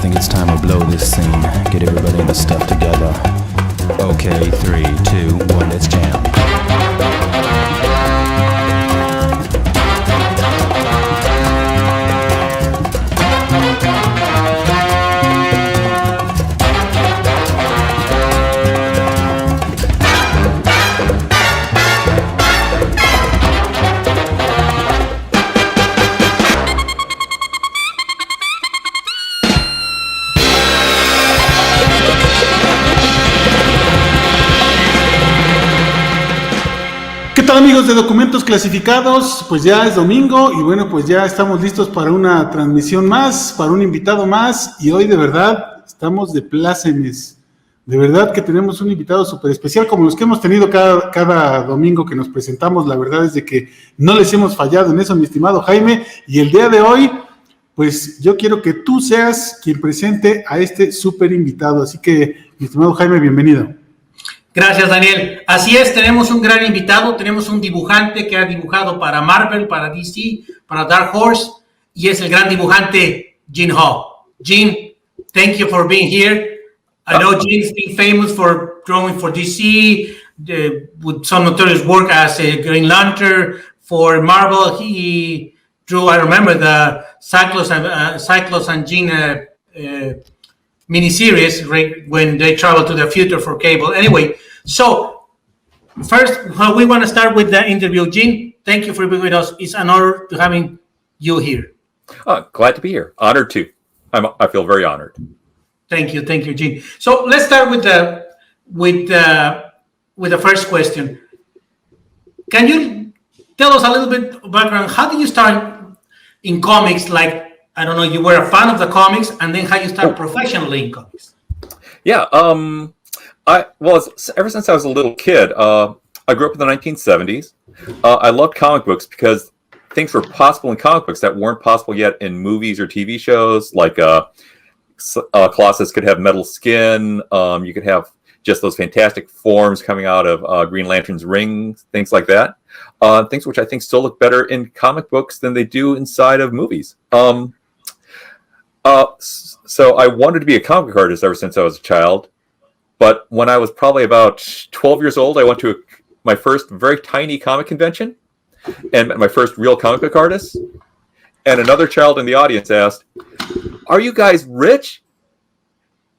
think it's time to blow this scene. Get everybody in the stuff together. Okay, 3, 2, 1, let's jam. ¿Qué tal, amigos de Documentos Clasificados? Pues ya es domingo y bueno, pues ya estamos listos para una transmisión más, para un invitado más, y hoy de verdad estamos de plácemes. De verdad que tenemos un invitado súper especial, como los que hemos tenido cada domingo que nos presentamos. La verdad es de que no les hemos fallado en eso, mi estimado Jaime, y el día de hoy, pues yo quiero que tú seas quien presente a este súper invitado. Así que, mi estimado Jaime, bienvenido. Gracias, Daniel. Así es, tenemos un gran invitado, tenemos un dibujante que ha dibujado para Marvel, para DC, para Dark Horse, y es el gran dibujante Jin Ho. Jin, thank you for being here. I know Jin's been famous for drawing for DC, with some notorious work as a Green Lantern. For Marvel, he drew, I remember, the Cyclops and Jin miniseries, right, when they travel to the future for cable. Anyway, so first, we want to start with the interview. Jin, thank you for being with us. It's an honor to having you here. Glad to be here. Honored too. I feel very honored. Thank you, Jin. So let's start with the first question. Can you tell us a little bit of background? How did you start in comics? Like, I don't know, you were a fan of the comics, and then how you started professionally in comics? Yeah, ever since I was a little kid, I grew up in the 1970s. I loved comic books because things were possible in comic books that weren't possible yet in movies or TV shows. Like Colossus could have metal skin. You could have just those fantastic forms coming out of Green Lantern's rings, things like that. Things which I think still look better in comic books than they do inside of movies. So I wanted to be a comic book artist ever since I was a child. But when I was probably about 12 years old, I went to my first very tiny comic convention and met my first real comic book artist. And another child in the audience asked, "Are you guys rich?"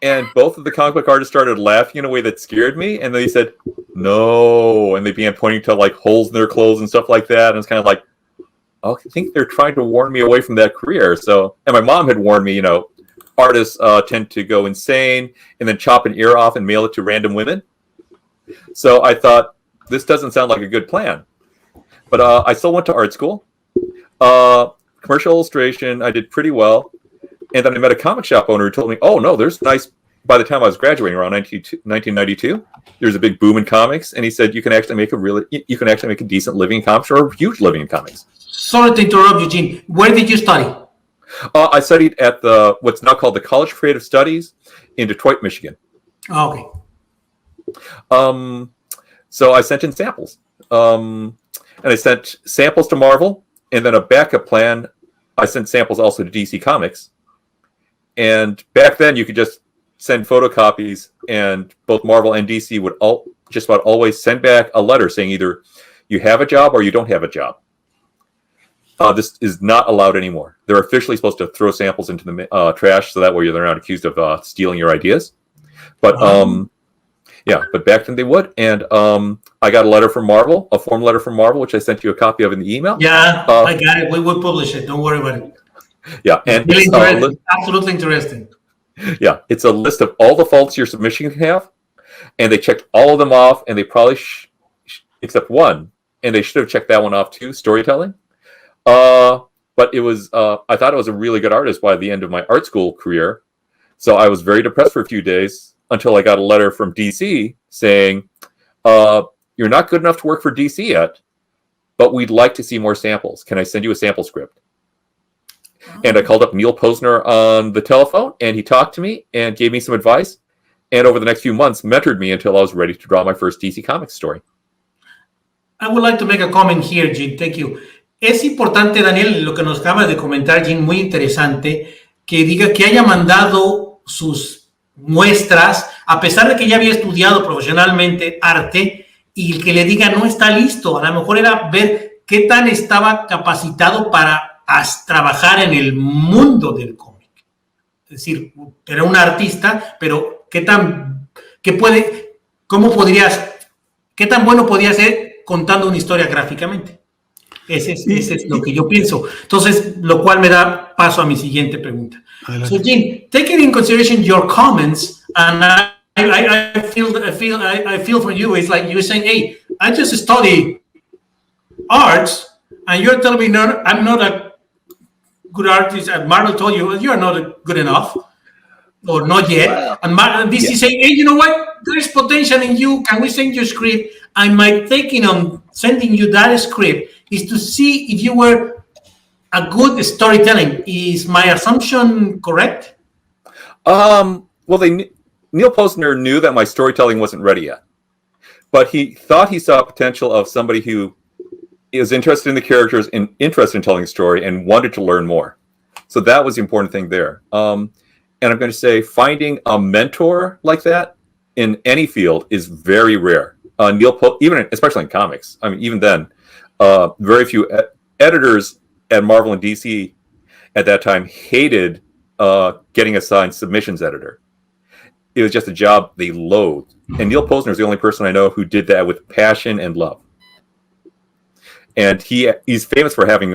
And both of the comic book artists started laughing in a way that scared me. And they said, "No." And they began pointing to like holes in their clothes and stuff like that. And it's kind of like, oh, I think they're trying to warn me away from that career. So, and my mom had warned me, artists tend to go insane and then chop an ear off and mail it to random women. So I thought, this doesn't sound like a good plan. But I still went to art school. Commercial illustration, I did pretty well. And then I met a comic shop owner who told me, oh, no, there's nice. By the time I was graduating around 1992, there's a big boom in comics. And he said, you can actually make a decent living in comics or a huge living in comics. Sorry to interrupt you, Jin. Where did you study? I studied at what's now called the College of Creative Studies in Detroit, Michigan. Okay. So I sent in samples. And I sent samples to Marvel, and then a backup plan. I sent samples also to DC Comics. And back then, you could just send photocopies, and both Marvel and DC would just about always send back a letter saying either you have a job or you don't have a job. This is not allowed anymore. They're officially supposed to throw samples into the trash, so that way they're not accused of stealing your ideas. But but back then they would. And I got a letter from Marvel, a form letter from Marvel, which I sent you a copy of in the email. Yeah, I got it. We will publish it. Don't worry about it. Yeah, and really absolutely interesting. Yeah, it's a list of all the faults your submission can have, and they checked all of them off, and they probably except one, and they should have checked that one off too, storytelling. But it was I thought I was a really good artist by the end of my art school career, so I was very depressed for a few days until I got a letter from DC saying, "You're not good enough to work for DC yet, but we'd like to see more samples. Can I send you a sample script?" And I called up Neil Posner on the telephone, and he talked to me and gave me some advice. And over the next few months, mentored me until I was ready to draw my first DC Comics story. I would like to make a comment here, Jin. Thank you. Es importante, Daniel, lo que nos acaba de comentar, Jin, muy interesante. que diga que haya mandado sus muestras, a pesar de que ya había estudiado profesionalmente arte, y que le diga no está listo? A lo mejor era ver qué tan estaba capacitado para trabajar en el mundo del cómic. Es decir, era un artista, pero qué tan bueno podía ser contando una historia gráficamente. Ese es lo que yo pienso. Entonces, lo cual me da paso a mi siguiente pregunta. Adelante. So, Jim, taking in consideration your comments, and I feel for you, it's like you're saying, hey, I just study arts, and you're telling me, no, I'm not a good artist. And Marvel told you, you're not good enough, or not yet. And DC is saying, hey, you know what? There's potential in you. Can we send you a script? And my taking on sending you that script is to see if you were a good storytelling. Is my assumption correct? Well, Neil Posner knew that my storytelling wasn't ready yet, but he thought he saw potential of somebody who is interested in the characters and interested in telling a story and wanted to learn more. So that was the important thing there. And I'm going to say finding a mentor like that in any field is very rare. Even especially in comics. I mean, even then, very few editors at Marvel and DC at that time hated getting assigned submissions editor. It was just a job they loathed. And Neil Posner is the only person I know who did that with passion and love. And he's famous for having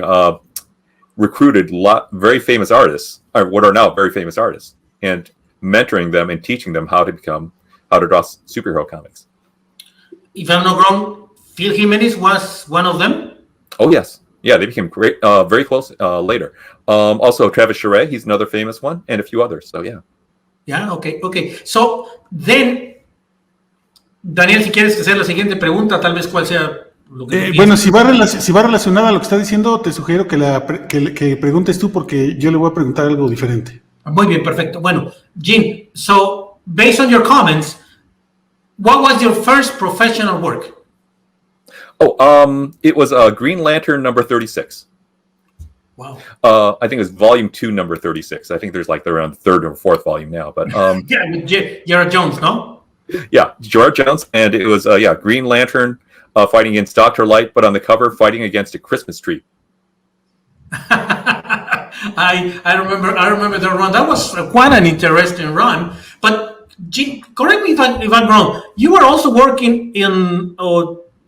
recruited very famous artists, or what are now very famous artists, and mentoring them and teaching them how to draw superhero comics. If I'm not wrong, Phil Jimenez was one of them? Oh, yes. Yeah, they became great, very close later. Also, Travis Charest, he's another famous one, and a few others. So, yeah. Yeah, okay. So, then, Daniel, si quieres hacer la siguiente pregunta, tal vez cuál sea lo que bueno, si va relacionada a lo que está diciendo, te sugiero que preguntes tú, porque yo le voy a preguntar algo diferente. Muy bien, perfecto. Bueno, Jim, so, based on your comments, what was your first professional work? It was Green Lantern number 36. Wow. I think it was volume 2, number 36. I think there's like they're around the third or fourth volume now, but Gerard Jones, no? Yeah, Gerard Jones, and it was Green Lantern fighting against Dr. Light, but on the cover fighting against a Christmas tree. I remember the run. That was quite an interesting run. But Jim, correct me if I'm wrong. You were also working in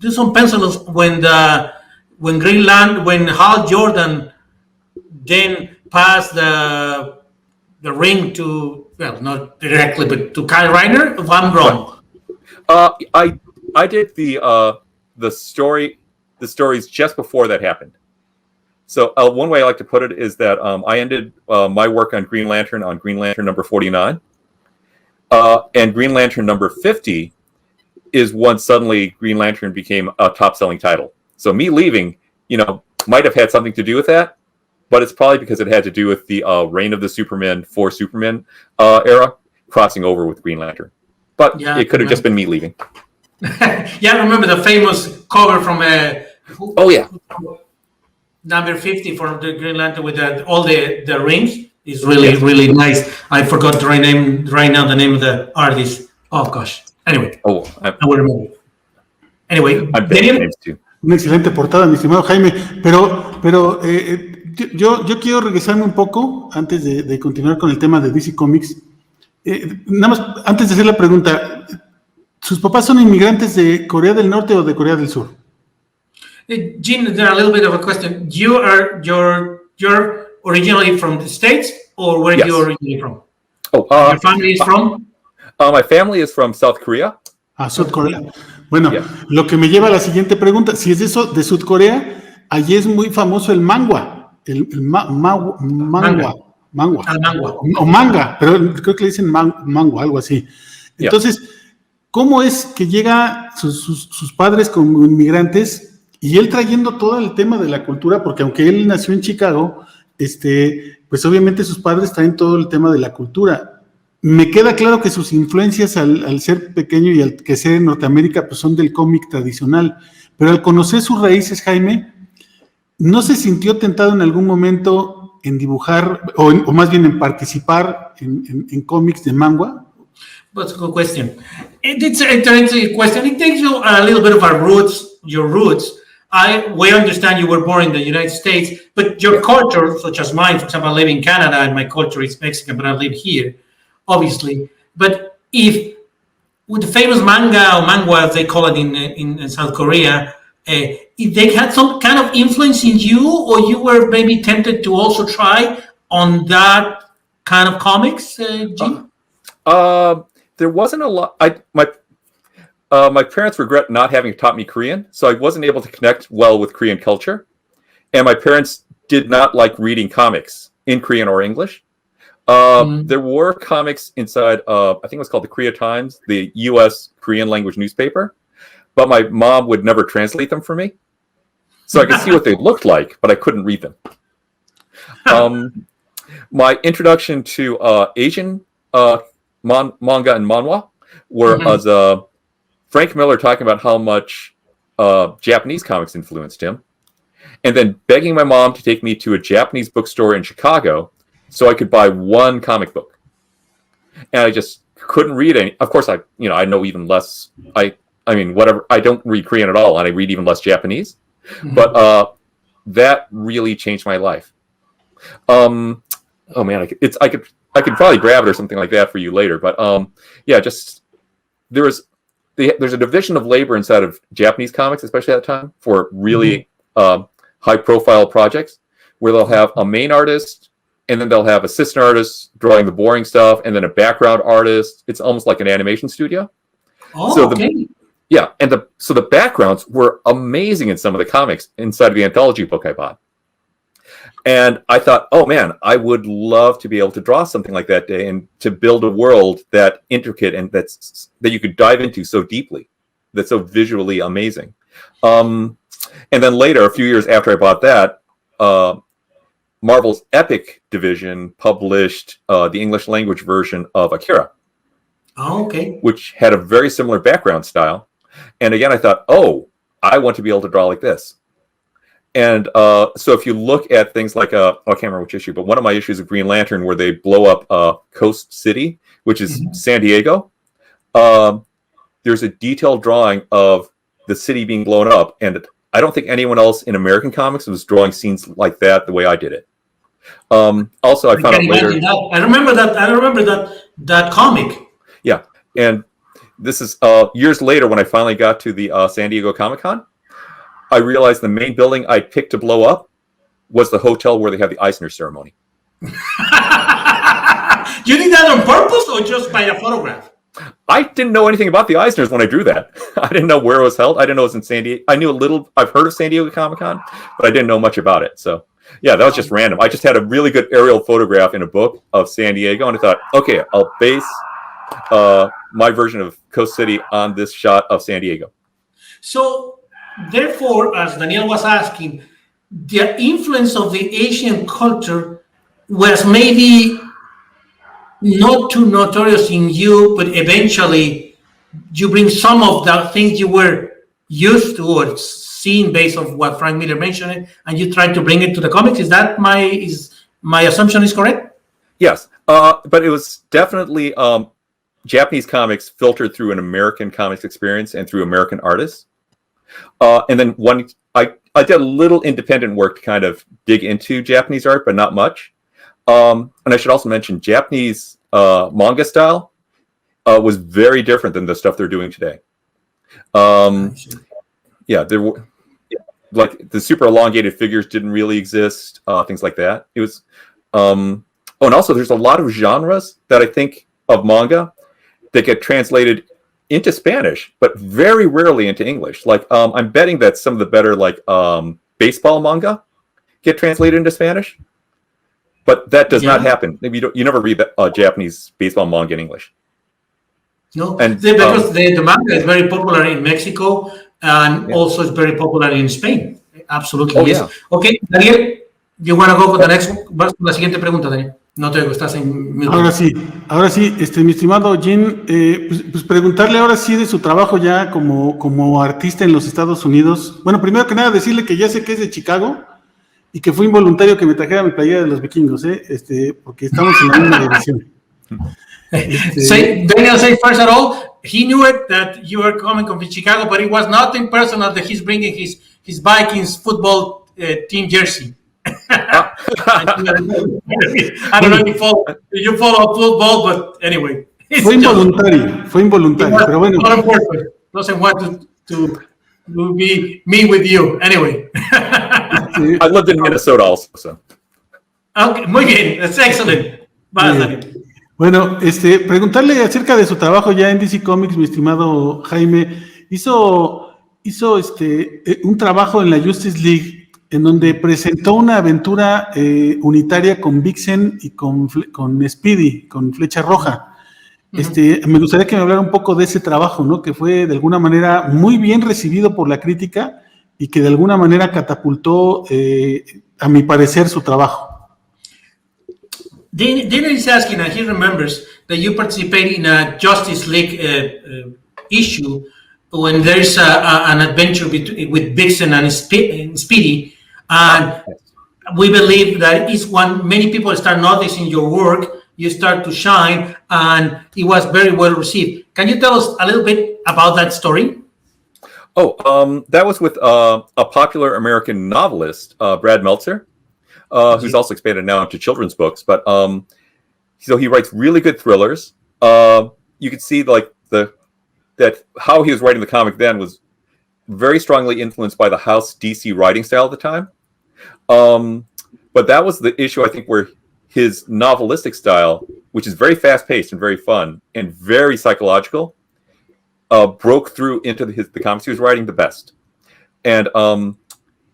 do some pencils when Hal Jordan then passed the ring to, well, not directly, but to Kyle Reiner, if I'm wrong. I did the stories just before that happened. So one way I like to put it is that I ended my work on Green Lantern number 49, and Green Lantern number 50 is when suddenly Green Lantern became a top-selling title. So me leaving, might have had something to do with that, but it's probably because it had to do with the Reign of the Superman for Superman era crossing over with Green Lantern. But it could have just been me leaving. I remember the famous cover from number 50 for the Green Lantern with all the rings. Is really nice. I forgot right now the name of the artist. Oh gosh. Anyway, I will remember. Anyway, Daniel. Una excelente portada, mi estimado Jaime. Pero yo quiero regresarme un poco antes de continuar con el tema de DC Comics. Nada más, antes de hacer la pregunta, ¿sus papás son inmigrantes de Corea del Norte o de Corea del Sur? Gene, there's a little bit of a question. You're originally from the States, or where are you originally from? Your family is from? My family is from South Korea. South Korea. Bueno, lo que me lleva a la siguiente pregunta. Si es eso de South Korea, allí es muy famoso el manga. Manga. O manga, pero creo que le dicen mango, algo así. Entonces, ¿cómo es que llega sus padres como inmigrantes y él trayendo todo el tema de la cultura? Porque aunque él nació en Chicago, pues obviamente sus padres traen todo el tema de la cultura. Me queda claro que sus influencias al ser pequeño y al crecer en Norteamérica pues son del cómic tradicional, pero al conocer sus raíces, Jaime, ¿no se sintió tentado en algún momento en dibujar, o más bien en participar en cómics de manga? That's a good question. It's an interesting question. It takes you a little bit of your roots. We understand you were born in the United States, but your culture, such as mine, for example, I live in Canada and my culture is Mexican, but I live here, obviously. But with the famous manga or manhwa, as they call it in South Korea, if they had some kind of influence in you, or you were maybe tempted to also try on that kind of comics, Jim? There wasn't a lot. My parents regret not having taught me Korean, so I wasn't able to connect well with Korean culture. And my parents did not like reading comics in Korean or English. There were comics inside, I think it was called the Korea Times, the U.S. Korean language newspaper, but my mom would never translate them for me. So I could see what they looked like, but I couldn't read them. My introduction to Asian manga and manhwa were as Frank Miller talking about how much Japanese comics influenced him, and then begging my mom to take me to a Japanese bookstore in Chicago so I could buy one comic book. And I just couldn't read any. Of course, I know even less. I mean, whatever. I don't read Korean at all, and I read even less Japanese. But that really changed my life. Oh man, I could probably grab it or something like that for you later. But yeah, just there's a division of labor inside of Japanese comics, especially at the time, for really high-profile projects, where they'll have a main artist, and then they'll have assistant artists drawing the boring stuff, and then a background artist. It's almost like an animation studio. Oh, so okay. Yeah, and the backgrounds were amazing in some of the comics inside of the anthology book I bought. And I thought, oh man, I would love to be able to draw something like that day and to build a world that intricate and that you could dive into so deeply, that's so visually amazing. And then later, a few years after I bought that, Marvel's Epic division published the English language version of Akira. Oh, okay. Which had a very similar background style. And again, I thought, oh, I want to be able to draw like this. And so if you look at things like, I can't remember which issue, but one of my issues of Green Lantern where they blow up Coast City, which is San Diego, there's a detailed drawing of the city being blown up. And I don't think anyone else in American comics was drawing scenes like that the way I did it. Also, I found out later. I remember that comic. Yeah. And this is years later when I finally got to the San Diego Comic-Con. I realized the main building I picked to blow up was the hotel where they had the Eisner ceremony. You did that on purpose or just by a photograph? I didn't know anything about the Eisners when I drew that. I didn't know where it was held. I didn't know it was in San Diego. I knew a little. I've heard of San Diego Comic-Con, but I didn't know much about it. So, yeah, that was just random. I just had a really good aerial photograph in a book of San Diego, and I thought, okay, I'll base my version of Coast City on this shot of San Diego. So, therefore, as Daniel was asking, the influence of the Asian culture was maybe not too notorious in you, but eventually you bring some of the things you were used to or seen based on what Frank Miller mentioned, and you try to bring it to the comics. Is that my assumption is correct? Yes, but it was definitely Japanese comics filtered through an American comics experience and through American artists. And then I did a little independent work to kind of dig into Japanese art, but not much. And I should also mention Japanese manga style was very different than the stuff they're doing today. Yeah, there were like the super elongated figures didn't really exist, things like that. It was, and also there's a lot of genres that I think of manga that get translated into Spanish, but very rarely into English. Like I'm betting that some of the better like baseball manga get translated into Spanish, but that does not happen. Maybe you never read Japanese baseball manga in English. No, and because the manga is very popular in Mexico and also it's very popular in Spain. Absolutely, yes. Yeah. Okay, Daniel, you want to go con the next one? Vas con la siguiente pregunta, Daniel. No te oigo, estás en mute. Ahora sí, mi estimado Jim, pues preguntarle ahora sí de su trabajo ya como artista en los Estados Unidos. Bueno, primero que nada decirle que ya sé que es de Chicago, y que fue involuntario que me trajera mi playera de los vikingos, porque estamos en la misma división. Daniel say first of all, he knew it that you were coming from Chicago, but it was nothing personal that he's bringing his Vikings football team jersey. I don't know if you follow football, but anyway. Fue involuntario, pero bueno. Doesn't want to be me with you, anyway. I lived in Minnesota also, so. Okay, muy bien, that's excellent. Bueno, preguntarle acerca de su trabajo ya en DC Comics, mi estimado Jaime. Hizo un trabajo en la Justice League en donde presentó una aventura unitaria con Vixen y con Speedy, con Flecha Roja. Me gustaría que me hablara un poco de ese trabajo, ¿no? Que fue de alguna manera muy bien recibido por la crítica y que de alguna manera catapultó, a mi parecer, su trabajo. Dana is asking, and he remembers that you participated in a Justice League issue when there's an adventure with Vixen and Speedy, and we believe that is when many people start noticing your work, you start to shine, and it was very well received. Can you tell us a little bit about that story? That was with a popular American novelist, Brad Meltzer. Who's also expanded now into children's books, but so he writes really good thrillers. You could see like that how he was writing the comic then was very strongly influenced by the House DC writing style at the time. But that was the issue, I think, where his novelistic style, which is very fast-paced and very fun and very psychological, broke through into the comics he was writing the best. And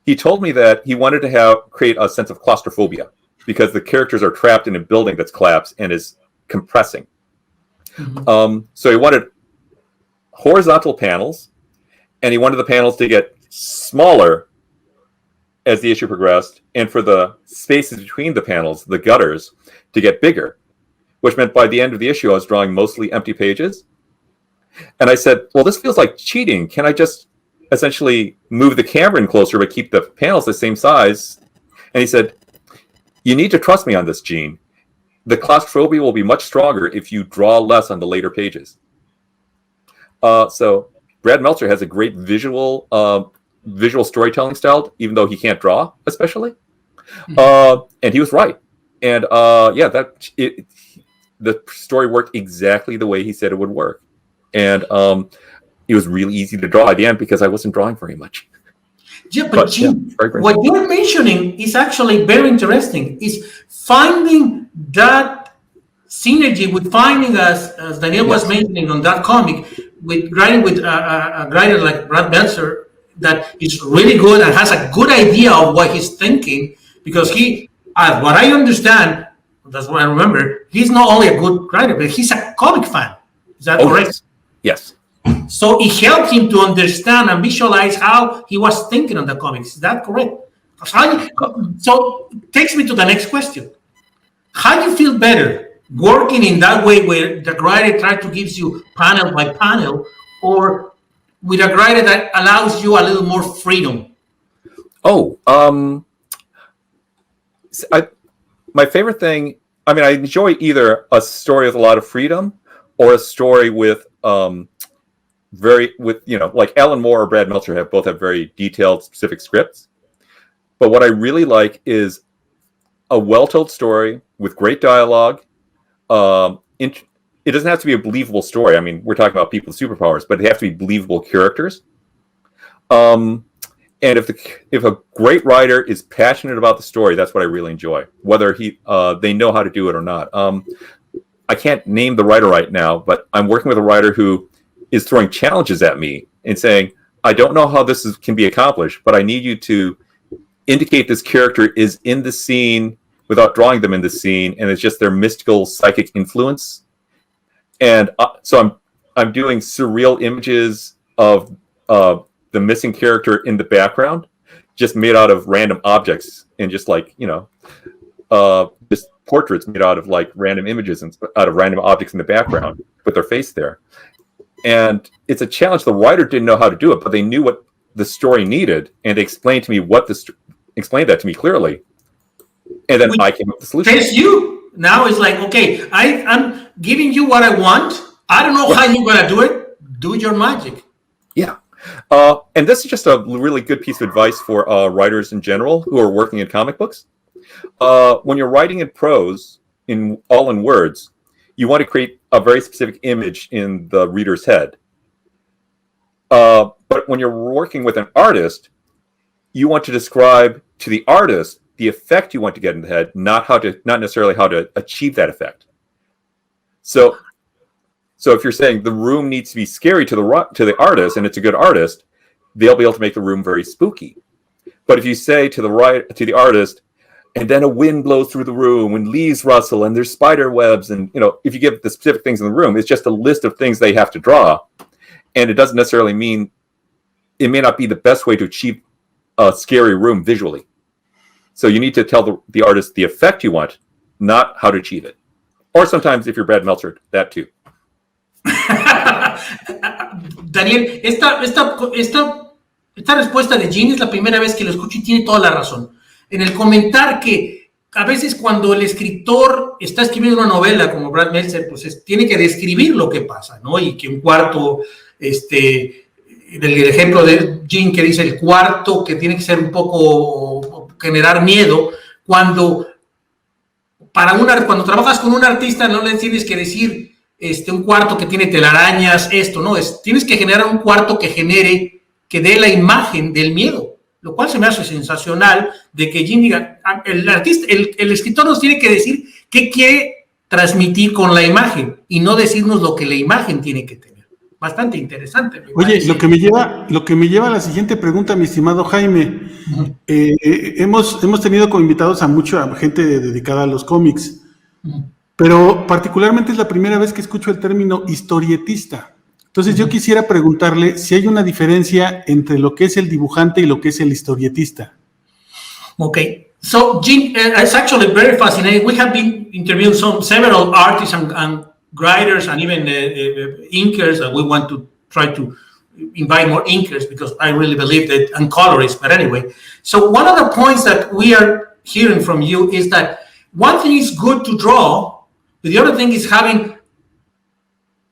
he told me that he wanted to create a sense of claustrophobia because the characters are trapped in a building that's collapsed and is compressing. So he wanted horizontal panels, and he wanted the panels to get smaller as the issue progressed, and for the spaces between the panels, the gutters, to get bigger, which meant by the end of the issue, I was drawing mostly empty pages. And I said, well, this feels like cheating. Can I just essentially move the camera in closer but keep the panels the same size? And he said, you need to trust me on this, Gene. The claustrophobia will be much stronger if you draw less on the later pages. So Brad Meltzer has a great visual storytelling style, even though he can't draw, especially. And he was right. And the story worked exactly the way he said it would work. And it was really easy to draw at the end because I wasn't drawing very much. Yeah, but Jim, what you're mentioning is actually very interesting. Is finding that synergy with finding, as Daniel was mentioning on that comic, with writing with a writer like Brad Meltzer that is really good and has a good idea of what he's thinking, because he, what I understand, that's what I remember, he's not only a good writer, but he's a comic fan. Is that correct? Yes. So it helped him to understand and visualize how he was thinking on the comics. Is that correct? So it takes me to the next question. How do you feel better working in that way where the writer tries to give you panel by panel, or with a writer that allows you a little more freedom? My favorite thing, I mean, I enjoy either a story with a lot of freedom or a story with like Alan Moore or Brad Meltzer both have very detailed, specific scripts. But what I really like is a well-told story with great dialogue. It doesn't have to be a believable story. I mean, we're talking about people with superpowers, but they have to be believable characters. And if a great writer is passionate about the story, that's what I really enjoy, whether they know how to do it or not. I can't name the writer right now, but I'm working with a writer who is throwing challenges at me and saying, I don't know how this can be accomplished, but I need you to indicate this character is in the scene without drawing them in the scene, and it's just their mystical psychic influence. And so I'm doing surreal images of the missing character in the background, just made out of random objects, and just like, just portraits made out of like random images and out of random objects in the background with their face there. And it's a challenge. The writer didn't know how to do it, but they knew what the story needed, and they explained to me what explained that to me clearly. And then I came up with the solution. It's you. Now it's like, okay, I'm giving you what I want. I don't know how you're going to do it. Do your magic. Yeah. And this is just a really good piece of advice for writers in general who are working in comic books. When you're writing in prose, all in words, you want to create a very specific image in the reader's head. But when you're working with an artist, you want to describe to the artist the effect you want to get in the head, not necessarily how to achieve that effect. So if you're saying the room needs to be scary to the artist, and it's a good artist, they'll be able to make the room very spooky. But if you say to the artist, and then a wind blows through the room, and leaves rustle, and there's spider webs, and if you give the specific things in the room, it's just a list of things they have to draw, and it doesn't necessarily mean it may not be the best way to achieve a scary room visually. So you need to tell the artist the effect you want, not how to achieve it. Or sometimes, if you're Brad Meltzer, that too. Daniel, esta respuesta de Jean es la primera vez que lo escucho y tiene toda la razón. En el comentar que a veces cuando el escritor está escribiendo una novela como Brad Meltzer, pues tiene que describir lo que pasa, ¿no? Y que un cuarto, el ejemplo de Jean que dice el cuarto que tiene que ser un poco generar miedo, cuando trabajas con un artista no le tienes que decir un cuarto que tiene telarañas, ¿no? Tienes que generar un cuarto que dé la imagen del miedo, lo cual se me hace sensacional de que Jim diga, el escritor nos tiene que decir qué quiere transmitir con la imagen y no decirnos lo que la imagen tiene que tener. Bastante interesante. Oye, lo que me lleva a la siguiente pregunta, mi estimado Jaime. Uh-huh. Hemos tenido como invitados a mucha gente dedicada a los cómics, uh-huh, pero particularmente es la primera vez que escucho el término historietista. Entonces yo quisiera preguntarle si hay una diferencia entre lo que es el dibujante y lo que es el historietista. Okay, so Jim, it's actually very fascinating. We have been interviewing several artists and writers and even inkers, and we want to try to invite more inkers because I really believe that, and colorists, but anyway. So one of the points that we are hearing from you is that one thing is good to draw, but the other thing is having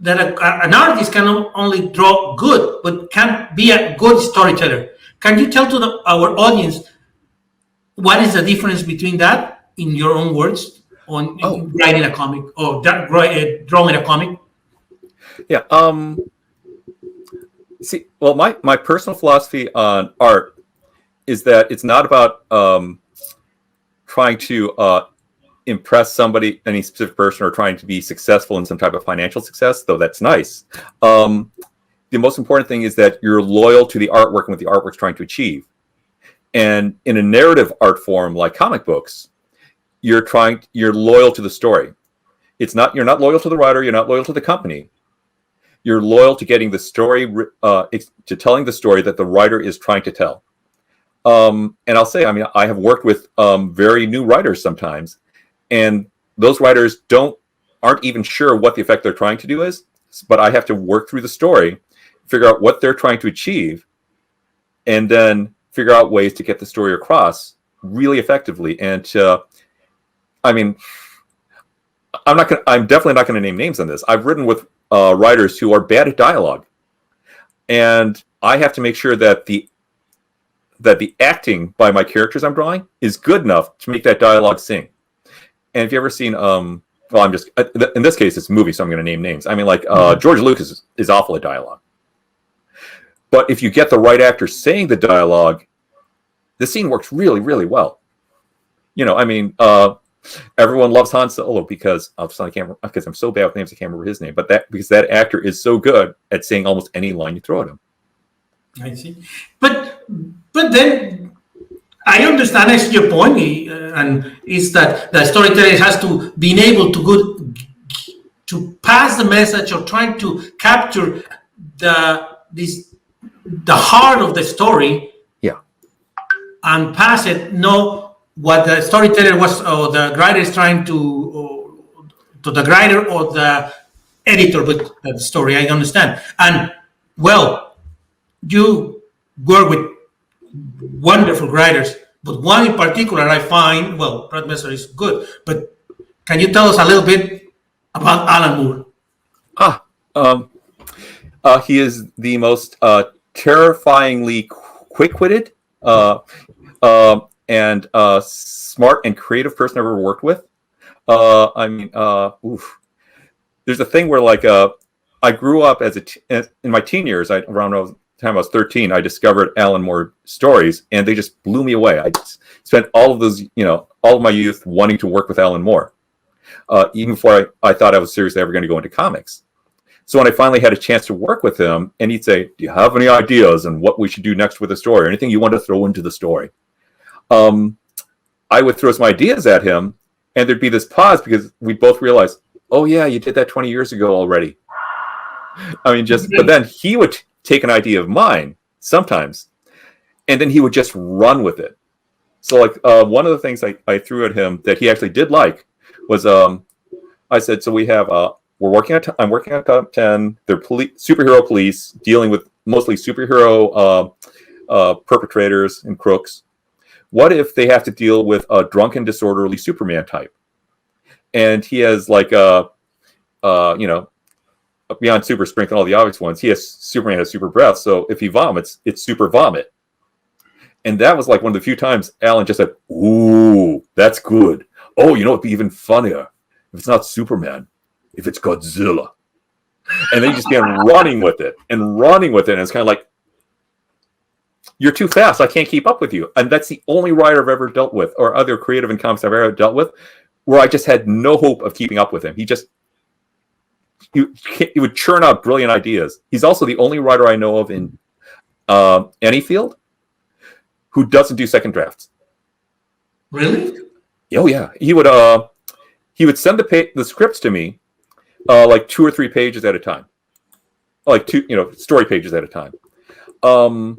that an artist can not only draw good, but can be a good storyteller. Can you tell to our audience what is the difference between that, in your own words, on writing a comic or drawing a comic? Yeah. See, well, my personal philosophy on art is that it's not about trying to impress somebody, any specific person, or trying to be successful in some type of financial success, though that's nice. The most important thing is that you're loyal to the artwork and what the artwork's trying to achieve. And in a narrative art form like comic books, you're loyal to the story. You're not loyal to the writer, you're not loyal to the company. You're loyal to getting the story, to telling the story that the writer is trying to tell. And I'll say, I have worked with very new writers sometimes, and those writers aren't even sure what the effect they're trying to do is, but I have to work through the story, figure out what they're trying to achieve, and then figure out ways to get the story across really effectively. And I'm definitely not going to name names on this. I've written with writers who are bad at dialogue, and I have to make sure that the acting by my characters I'm drawing is good enough to make that dialogue sing. And if you ever seen, in this case it's a movie, so I'm going to name names. George Lucas is awful at dialogue. But if you get the right actor saying the dialogue, the scene works really, really well. Everyone loves Han Solo because I'm so bad with names I can't remember his name. But because that actor is so good at saying almost any line you throw at him. I see. But then I understand actually your point, and is that the storyteller has to be able to pass the message or trying to capture the heart of the story. Yeah. And pass it. Know what the storyteller was, or the writer is trying to the writer or the editor with the story. I understand. And well, you work with wonderful writers. but one in particular I find, well, Brad Messer is good, but can you tell us a little bit about Alan Moore? He is the most terrifyingly quick-witted and smart and creative person I've ever worked with. There's a thing where, like, I grew up in my teen years. Around the time I was 13, I discovered Alan Moore stories, and they just blew me away. I spent all of those, all of my youth wanting to work with Alan Moore, even before I thought I was seriously ever going to go into comics. So when I finally had a chance to work with him, and he'd say, "Do you have any ideas on what we should do next with the story, or anything you want to throw into the story?" I would throw some ideas at him, and there'd be this pause because we both realized, "Oh yeah, you did that 20 years ago already." But then he would take an idea of mine sometimes, and then he would just run with it. So, like, one of the things I threw at him that he actually did like was, I said, "So we have, I'm working on top 10. They're superhero police dealing with mostly superhero perpetrators and crooks. What if they have to deal with a drunken, disorderly Superman type?" And he has, like, beyond super strength and all the obvious ones, Superman has super breath. So if he vomits, it's super vomit. And that was like one of the few times Alan just said, "Ooh, that's good. Oh, it'd be even funnier if it's not Superman, if it's Godzilla." And then he just began running with it. And it's kind of like, "You're too fast. I can't keep up with you." And that's the only writer I've ever dealt with, or other creative in comics I've ever dealt with, where I just had no hope of keeping up with him. He would churn out brilliant ideas. He's also the only writer I know of in any field who doesn't do second drafts. Really? Oh yeah, he would send the scripts to me, like 2 or 3 pages at a time, like story pages at a time. And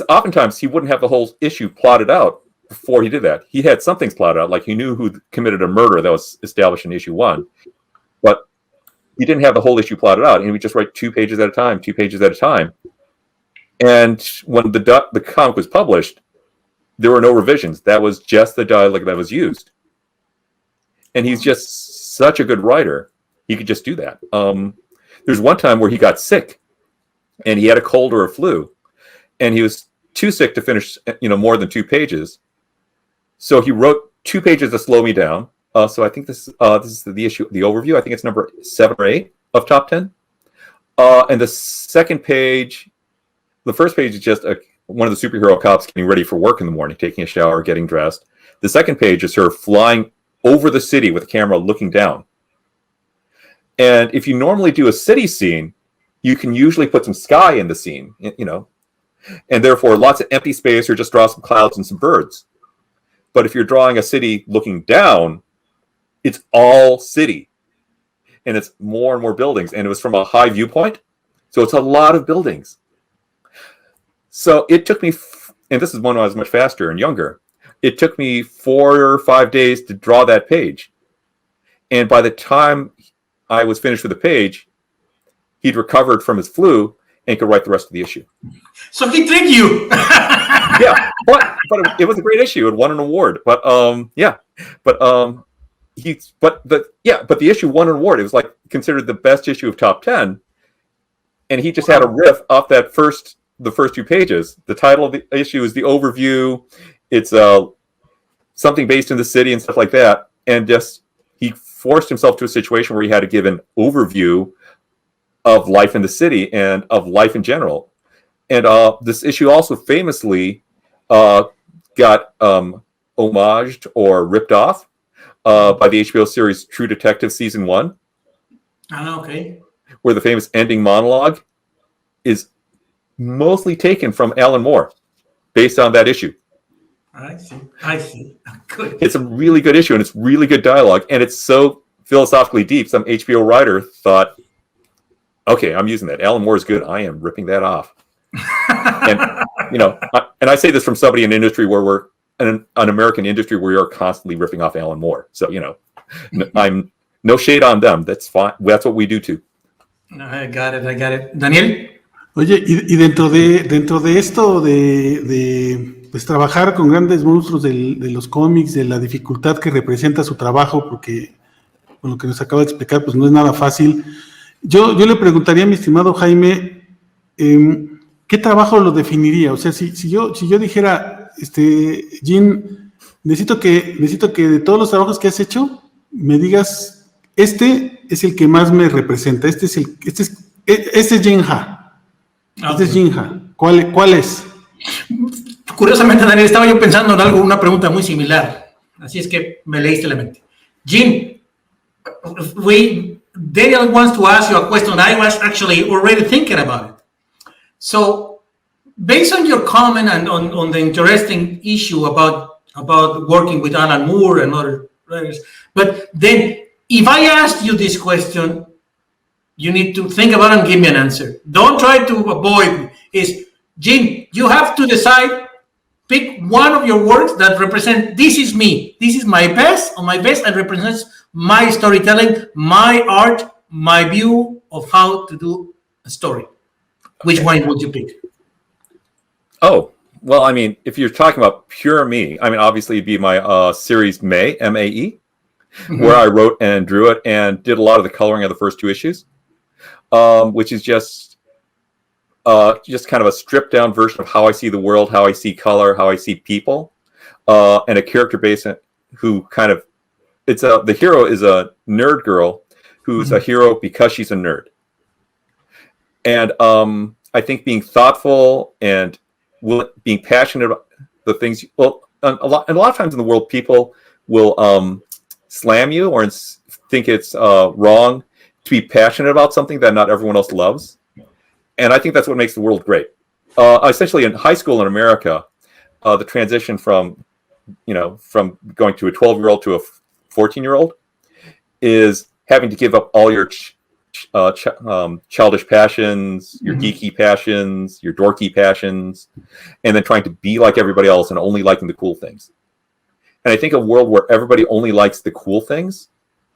oftentimes he wouldn't have the whole issue plotted out before he did that. He had some things plotted out, like he knew who committed a murder that was established in issue 1, but he didn't have the whole issue plotted out, and he would just write 2 pages at a time, 2 pages at a time. And when the comic was published, there were no revisions. That was just the dialogue that was used. And he's just such a good writer. He could just do that. There's one time where he got sick, and he had a cold or a flu, and he was too sick to finish, more than 2 pages. So he wrote 2 pages to slow me down. So I think this is the issue, the overview. I think it's number 7 or 8 of top 10. And the first page is just one of the superhero cops getting ready for work in the morning, taking a shower, getting dressed. The second page is her flying over the city with a camera looking down. And if you normally do a city scene, you can usually put some sky in the scene, and therefore lots of empty space, or just draw some clouds and some birds. But if you're drawing a city looking down, it's all city, and it's more and more buildings, and it was from a high viewpoint, so it's a lot of buildings. So it took me, and this is when I was much faster and younger, it took me 4 or 5 days to draw that page. And by the time I was finished with the page, he'd recovered from his flu and could write the rest of the issue. So he tricked you. Yeah, but it was a great issue. It won an award. But the issue won an award. It was like considered the best issue of top 10, and he just had a riff off the first 2 pages. The title of the issue is the overview. It's something based in the city and stuff like that, and just he forced himself to a situation where he had to give an overview of life in the city and of life in general. And this issue also famously got homaged or ripped off by the HBO series True Detective Season 1. Oh, okay. Where the famous ending monologue is mostly taken from Alan Moore, based on that issue. I see. Good. It's a really good issue, and it's really good dialogue, and it's so philosophically deep. Some HBO writer thought, okay, I'm using that. Alan Moore is good. I am ripping that off. And I say this from somebody in an industry where we're an American industry where we are constantly ripping off Alan Moore. So I'm no shade on them. That's fine. That's what we do too. I got it. Daniel. Oye, y dentro de esto de pues trabajar con grandes monstruos de los cómics, de la dificultad que representa su trabajo, porque con lo que nos acaba de explicar, pues no es nada fácil. Yo le preguntaría a mi estimado Jaime, ¿qué trabajo lo definiría? O sea, si yo dijera, Jean, necesito que de todos los trabajos que has hecho, me digas, este es el que más me representa, este es Jinja. Este es Jinja. ¿Cuál es? Curiosamente, Daniel, estaba yo pensando en una pregunta muy similar. Así es que me leíste la mente. Jim, Daniel wants to ask you a question. I was actually already thinking about it. So, based on your comment and on the interesting issue about working with Alan Moore and other writers, but then if I asked you this question, you need to think about it and give me an answer. Don't try to avoid it. Jim, you have to decide, pick one of your works that represent, this is me, this is my best and represents my storytelling, my art, my view of how to do a story. Which one would you pick? Oh, well, I mean, if you're talking about pure me, I mean, obviously it'd be my series May, M-A-E, where I wrote and drew it and did a lot of the coloring of the first 2 issues, which is just kind of a stripped down version of how I see the world, how I see color, how I see people, and a character base who kind of, the hero is a nerd girl who's a hero because she's a nerd. And I think being thoughtful and being passionate about the things, well, a lot of times in the world, people will slam you or think it's wrong to be passionate about something that not everyone else loves. And I think that's what makes the world great. Essentially, in high school in America, the transition from going to a 12-year-old to a 14-year-old is having to give up all your childish passions, your geeky passions, your dorky passions, and then trying to be like everybody else and only liking the cool things. And I think a world where everybody only likes the cool things,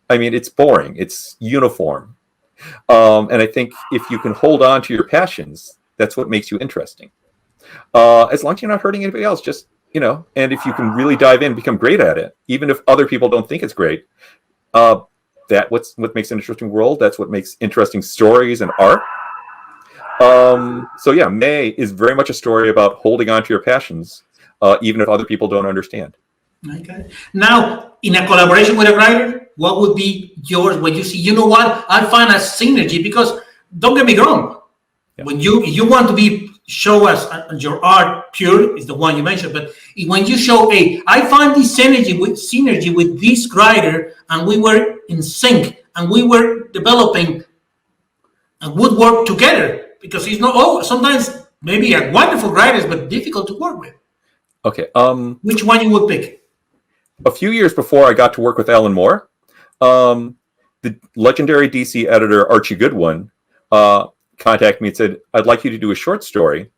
I mean, it's boring. It's uniform. And I think if you can hold on to your passions, that's what makes you interesting. As long as you're not hurting anybody else, just, and if you can really dive in, become great at it, even if other people don't think it's great, that's what makes an interesting world. That's what makes interesting stories and art. So yeah, May is very much a story about holding on to your passions, even if other people don't understand. Okay. Now, in a collaboration with a writer, what would be yours when you see, what, I find a synergy, because don't get me wrong, when you want to show us your art pure is the one you mentioned, but when you show, I find this synergy with this writer, and we were in sync, and we were developing and would work together, because he's not, sometimes maybe a wonderful writers, but difficult to work with. Okay. Which one you would pick? A few years before I got to work with Alan Moore, the legendary DC editor Archie Goodwin contacted me and said, I'd like you to do a short story.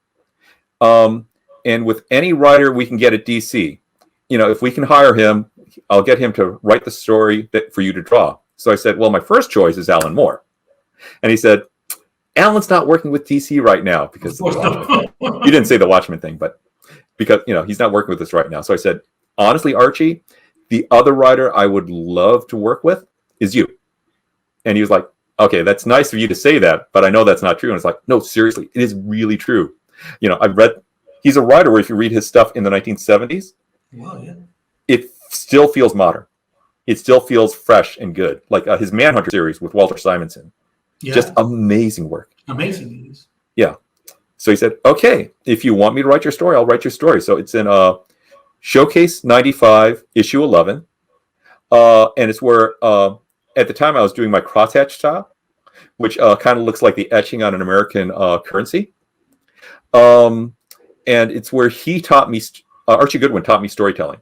And with any writer we can get at DC, if we can hire him, I'll get him to write the story for you to draw. So I said, well, my first choice is Alan Moore. And he said, Alan's not working with DC right now because of the Watchmen. He didn't say the Watchmen thing, but because, he's not working with us right now. So I said, honestly, Archie, the other writer I would love to work with is you. And he was like, okay, that's nice of you to say that, but I know that's not true. And it's like, no, seriously, it is really true. He's a writer where if you read his stuff in the 1970s, it still feels modern. It still feels fresh and good. Like his Manhunter series with Walter Simonson. Yeah. Just amazing work. Amazing it is. Yeah. So he said, okay, if you want me to write your story, I'll write your story. So it's in Showcase 95, issue 11. And it's where, at the time I was doing my crosshatch style, which kind of looks like the etching on an American currency. And it's where he taught me, Archie Goodwin taught me storytelling.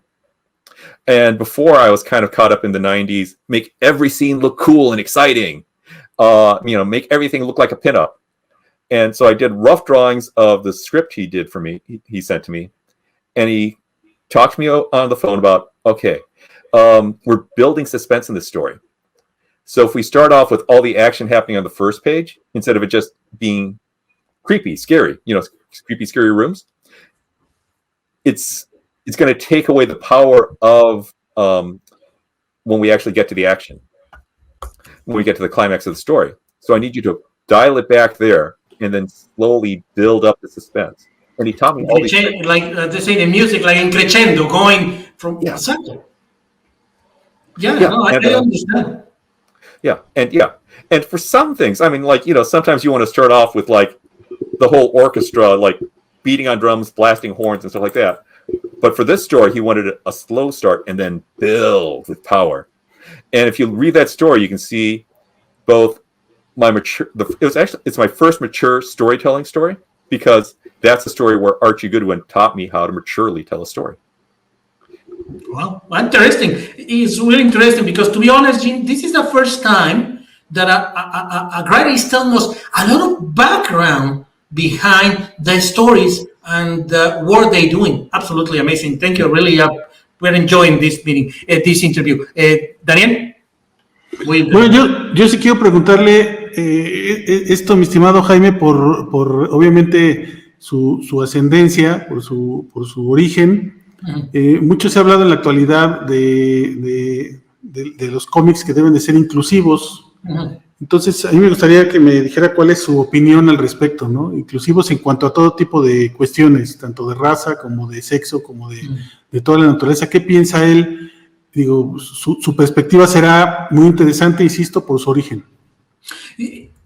And before I was kind of caught up in the 90s, make every scene look cool and exciting. Make everything look like a pinup. And so I did rough drawings of the script he did for me, he sent to me. And he talked to me on the phone about, okay, we're building suspense in this story. So if we start off with all the action happening on the first page, instead of it just being creepy, scary, creepy, scary rooms, it's going to take away the power of when we actually get to the action, when we get to the climax of the story. So I need you to dial it back there and then slowly build up the suspense. And he taught me all these things. Like they say in music, like in crescendo, going from exactly. No, I understand. And for some things, I mean, like, sometimes you want to start off with like the whole orchestra, like beating on drums, blasting horns and stuff like that. But for this story, he wanted a slow start and then build with power. And if you read that story, you can see both it's my first mature storytelling story, because that's the story where Archie Goodwin taught me how to maturely tell a story. Well, interesting. It's really interesting because, to be honest, Gene, this is the first time that a writer is telling us a lot of background behind the stories and what they're doing. Absolutely amazing. Thank you. Really, we're enjoying this meeting, this interview. Daniel? Bueno, yo sí quiero preguntarle esto, mi estimado Jaime, por obviamente su ascendencia, por su origen. Mucho se ha hablado en la actualidad de los cómics que deben de ser inclusivos. Entonces, a mí me gustaría que me dijera cuál es su opinión al respecto, ¿no? Inclusivos en cuanto a todo tipo de cuestiones, tanto de raza como de sexo, como de toda la naturaleza. ¿Qué piensa él? Digo, su perspectiva será muy interesante, insisto, por su origen.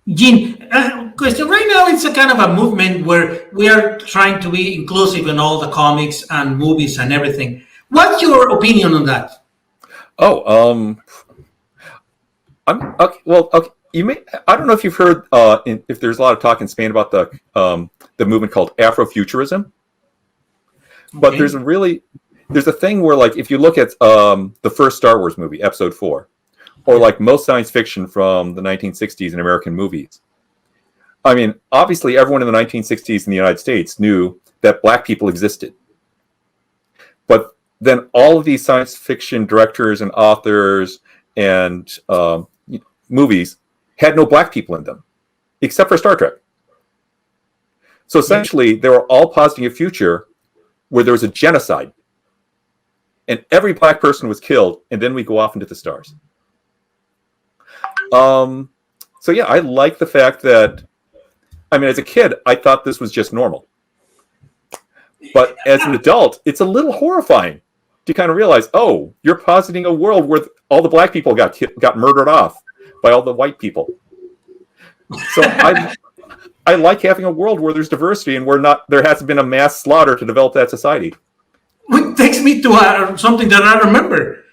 Gene, question. Right now, it's a kind of a movement where we are trying to be inclusive in all the comics and movies and everything. What's your opinion on that? Okay. You may. I don't know if you've heard. If there's a lot of talk in Spain about the movement called Afrofuturism, but there's a thing where, like, if you look at the first Star Wars movie, Episode 4, or like most science fiction from the 1960s in American movies. I mean, obviously, everyone in the 1960s in the United States knew that black people existed. But then all of these science fiction directors and authors and movies had no black people in them, except for Star Trek. So essentially, they were all positing a future where there was a genocide, and every black person was killed, and then we go off into the stars. So yeah, I like the fact that, I mean, as a kid, I thought this was just normal. But as an adult, it's a little horrifying to kind of realize, oh, you're positing a world where all the black people got murdered off by all the white people. So I like having a world where there's diversity and there hasn't been a mass slaughter to develop that society. Which takes me to something that I remember.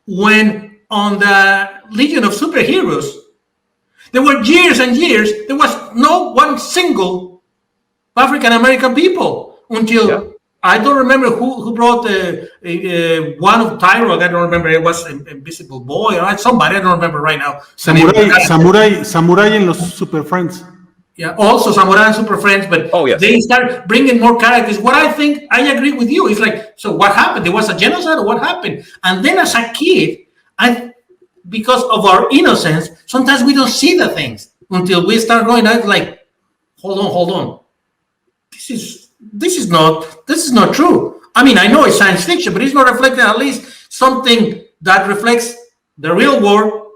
When on the Legion of Superheroes, there were years and years, there was no one single African-American people until, I don't remember who brought one of Tyrod, I don't remember, it was Invisible Boy, or somebody, I don't remember right now. Samurai in los Super Friends. Yeah, also Samurai and Super Friends, but they start bringing more characters. What I think, I agree with you. It's like, so what happened? There was a genocide, or what happened? And then as a kid, because of our innocence, sometimes we don't see the things until we start going out like, hold on. This is not true. I mean, I know it's science fiction, but it's not reflecting at least something that reflects the real world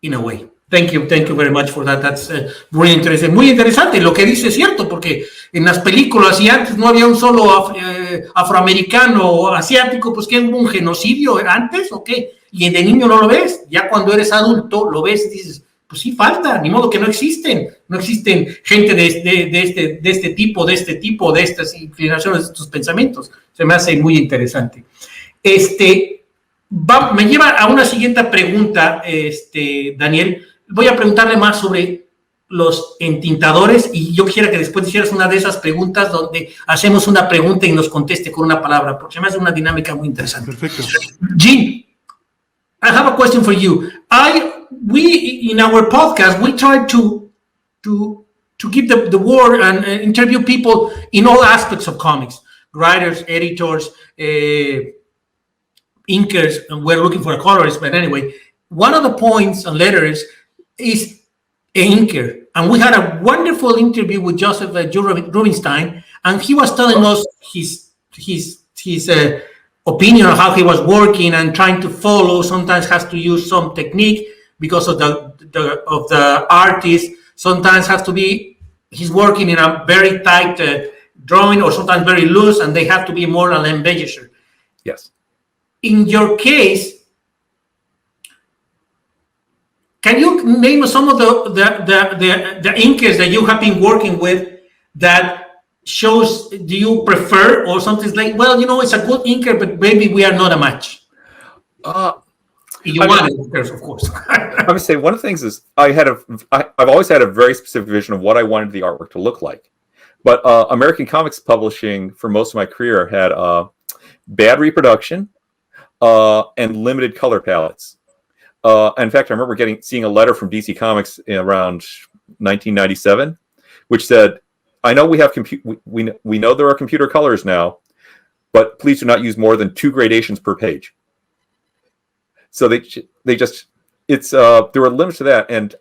in a way. Thank you very much for that. That's muy interesante. Lo que dice es cierto, porque en las películas, y antes no había un solo afroamericano o asiático, pues que hubo un genocidio antes, ¿o qué? Y de niño no lo ves. Ya cuando eres adulto lo ves y dices, pues sí falta, ni modo que no existen gente de este tipo, de estas inclinaciones, de estos pensamientos. Se me hace muy interesante. Me lleva a una siguiente pregunta, Daniel. Voy a preguntarle más sobre los entintadores y yo quisiera que después hicieras una de esas preguntas donde hacemos una pregunta y nos conteste con una palabra, porque se me hace una dinámica muy interesante. Perfecto. Gene, I have a question for you. We in our podcast, we try to give the word and interview people in all aspects of comics, writers, editors, inkers, and we're looking for a colorist, but anyway, one of the points and letters is an inker. And we had a wonderful interview with Joseph Rubinstein, and he was telling us opinion on how he was working and trying to follow. Sometimes has to use some technique because of the artist. Sometimes has to be he's working in a very tight drawing, or sometimes very loose, and they have to be more an embellisher. Yes. In your case, can you name some of the inkers that you have been working with that shows do you prefer, or something like, well, it's a good inker, but maybe we are not a match? Of course. I would say one of the things is I've always had a very specific vision of what I wanted the artwork to look like. But American Comics Publishing for most of my career had bad reproduction and limited color palettes. In fact, I remember seeing a letter from DC Comics around 1997, which said, "I know we have we know there are computer colors now, but please do not use more than 2 gradations per page." So there were limits to that, and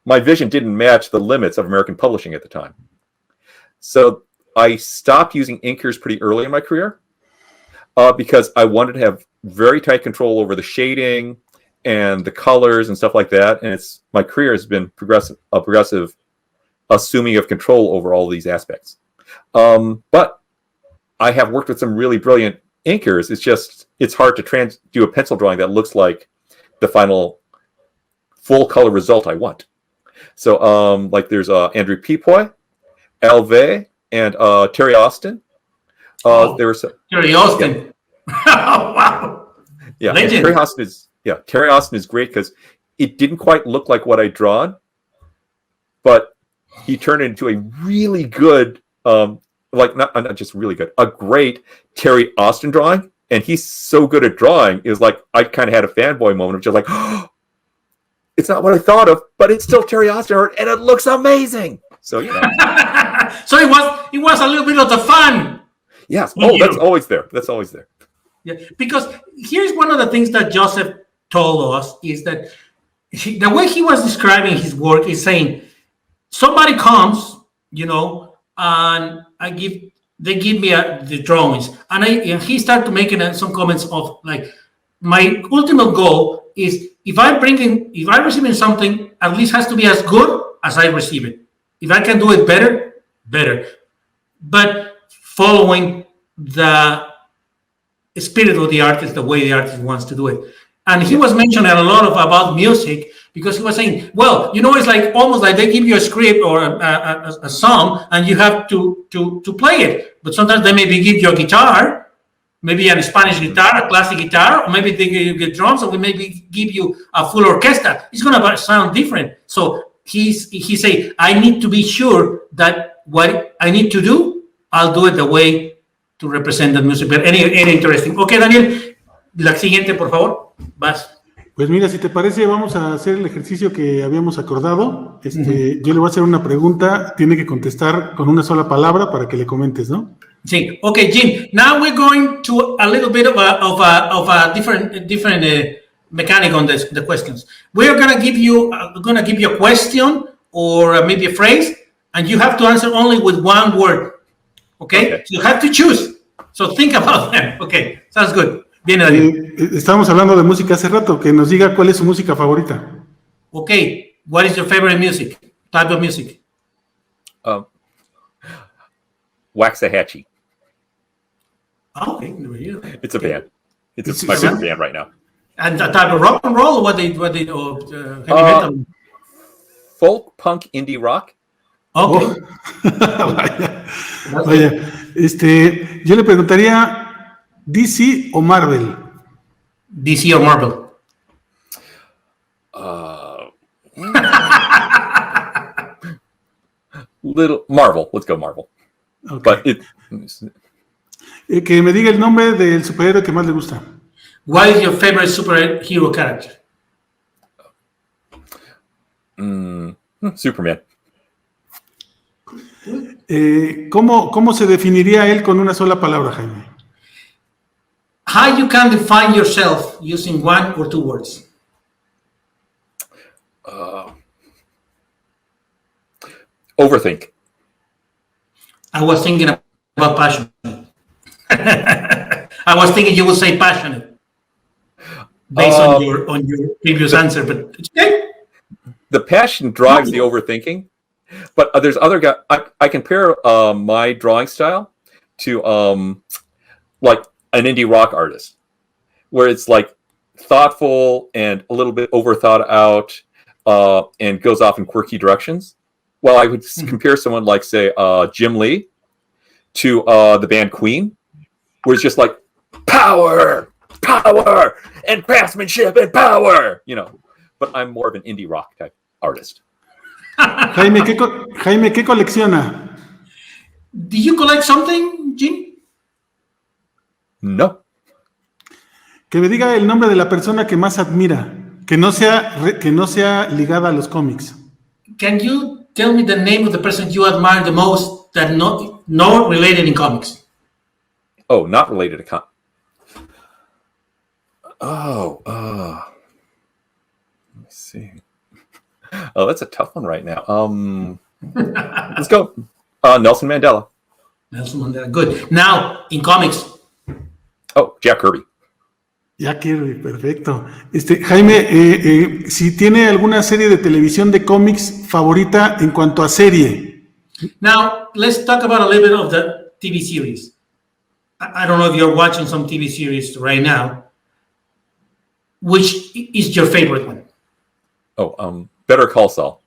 my vision didn't match the limits of American Publishing at the time. So I stopped using inkers pretty early in my career because I wanted to have very tight control over the shading and the colors and stuff like that. And my career has been progressive assuming of control over all these aspects. But I have worked with some really brilliant inkers. It's hard to do a pencil drawing that looks like the final full color result I want. So like there's Andrew Peepoy, Alve, and Terry Austin. There were Terry Austin. Yeah. Wow. Yeah, Terry Austin is great because it didn't quite look like what I'd drawn, but he turned it into a really good, not just really good, a great Terry Austin drawing. And he's so good at drawing, it was like I kind of had a fanboy moment of just like, oh, it's not what I thought of, but it's still Terry Austin art, and it looks amazing. So so it was a little bit of the fun. Yes. Oh, that's always there. That's always there. Yeah, because here's one of the things that Joseph told us is that the way he was describing his work is saying somebody comes, and they give me the drawings, and he started making some comments of like, my ultimate goal is if I'm receiving something, at least has to be as good as I receive it. If I can do it better. But following the spirit of the artist, the way the artist wants to do it. And he was mentioning a lot about music, because he was saying, well, it's like almost like they give you a script or a song, and you have to play it. But sometimes they maybe give you a guitar, maybe a Spanish guitar, a classic guitar, or maybe they give you drums, or we maybe give you a full orchestra. It's going to sound different. So he say, I need to be sure that what I need to do, I'll do it the way to represent the music. But any interesting. Okay, Daniel, la siguiente, por favor. Vas. Pues mira, si te parece, vamos a hacer el ejercicio que habíamos acordado. Yo le voy a hacer una pregunta, tiene que contestar con una sola palabra para que le comentes, ¿no? Sí. Okay, Jim. Now we're going to a little bit of a different mechanic on the questions. We're going to give you a question or maybe a phrase, and you have to answer only with one word. Okay? So you have to choose. So think about them. Okay, sounds good. Bien, Daniel. Estábamos hablando de música hace rato, que nos diga cuál es su música favorita. Okay, what is your favorite music? Type of music? Waxahachie. Okay, it's a band. It's my favorite band right now. And the type of rock and roll, or what they heavy metal? Folk, punk, indie rock. Okay. Vaya. Yo le preguntaría, ¿DC o Marvel? DC or Marvel? Little Marvel. Let's go Marvel. Okay. But que me diga el nombre del superhéroe que más le gusta. What is your favorite superhero character? Superman. ¿Cómo se definiría él con una sola palabra, Jaime? How you can define yourself using one or two words? Overthink. I was thinking about passion. I was thinking you would say passionate based on your previous answer, but it's okay. The passion drives the overthinking, but there's other guys. I compare my drawing style to like an indie rock artist, where it's like thoughtful and a little bit over thought out, and goes off in quirky directions. Well, I would compare someone like, say, Jim Lee to the band Queen, where it's just like power, and craftsmanship and power, But I'm more of an indie rock type artist. Jaime, ¿qué colecciona? Do you collect something, Jim? No. Que me diga el nombre de la persona que más admira, que no sea ligada a los cómics. Can you tell me the name of the person you admire the most that not related in comics? Oh, not related to comics. Let me see. Oh, that's a tough one right now. Let's go. Nelson Mandela. Nelson Mandela. Good. Now, in comics. Oh, Jack Kirby. Jack Kirby, perfecto. Jaime, si tiene alguna serie de televisión de cómics favorita en cuanto a serie. Now, let's talk about a little bit of the TV series. I don't know if you're watching some TV series right now. Which is your favorite one? Oh, Better Call Saul.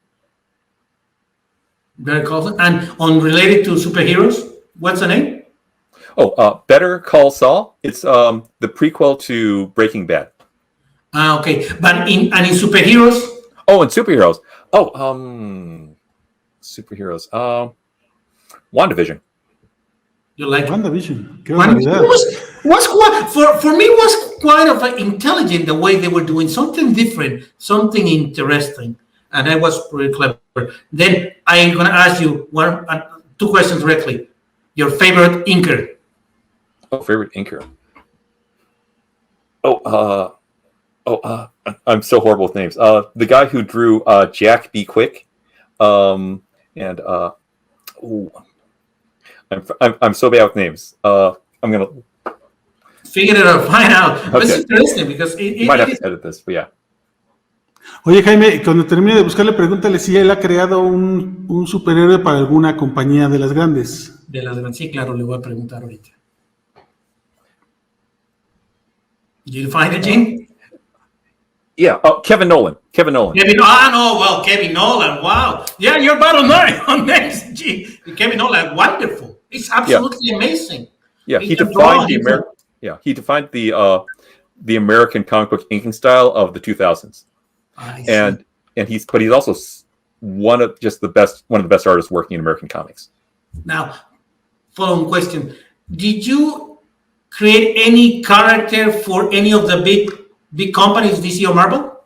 Better Call Saul. And unrelated to superheroes, what's the name? Oh, Better Call Saul. It's the prequel to Breaking Bad. Okay. But in superheroes? Oh, and superheroes. Oh, superheroes. WandaVision. You like WandaVision? For me was quite of intelligent the way they were doing something different, something interesting, and that was pretty clever. Then I'm going to ask you two questions directly. Your favorite inker? Oh, favorite inker. I'm so horrible with names. The guy who drew Jack Be Quick, I'm so bad with names. I'm gonna figure it out, find out. Okay. It's interesting because you might have to edit this, but yeah. Oye, Jaime, cuando termine de buscarle, pregúntale si él ha creado un superhéroe para alguna compañía de las grandes. Sí, claro, le voy a preguntar ahorita. Did you find it, Jim? Yeah. Oh, Kevin Nolan. Kevin Nolan. Wow. Yeah, you're bottom line on next. Gee, Kevin Nolan, wonderful. It's absolutely amazing. Yeah, he defined the American comic book inking style of the 2000s. And he's also one of the best artists working in American comics. Now, following question: did you create any character for any of the big companies, DC or Marvel?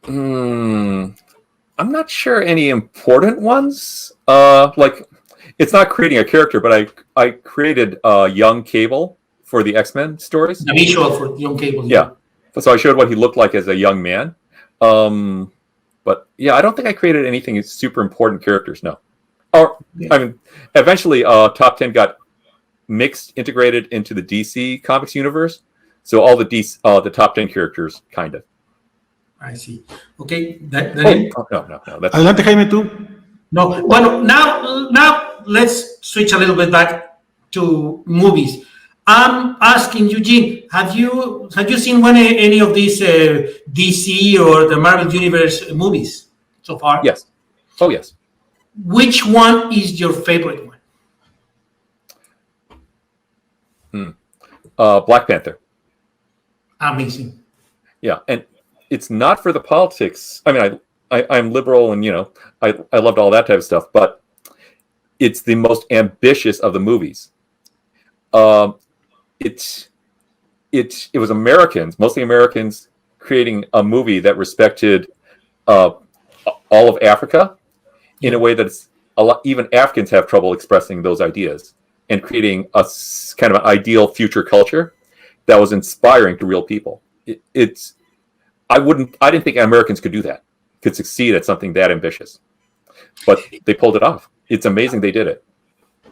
I'm not sure any important ones. It's not creating a character, but I created young Cable for the X-Men stories. The visual for young Cable. Yeah. So I showed what he looked like as a young man. But yeah, I don't think I created anything super important characters, no. Eventually Top 10 got integrated into the DC Comics universe. So all the top 10 characters, kind of. I see. Okay. No. Adelante, Jaime, tú. No. Well, now let's switch a little bit back to movies. I'm asking Eugene, have you seen any of these DC or the Marvel Universe movies so far? Yes. Oh, yes. Which one is your favorite one? Black Panther. Amazing. Yeah, and it's not for the politics. I mean, I'm liberal, and I loved all that type of stuff, but it's the most ambitious of the movies. It was Americans, mostly Americans, creating a movie that respected all of Africa in a way that's even Africans have trouble expressing those ideas, and creating a kind of an ideal future culture that was inspiring to real people. I didn't think Americans could succeed at something that ambitious, but they pulled it off. It's amazing they did it.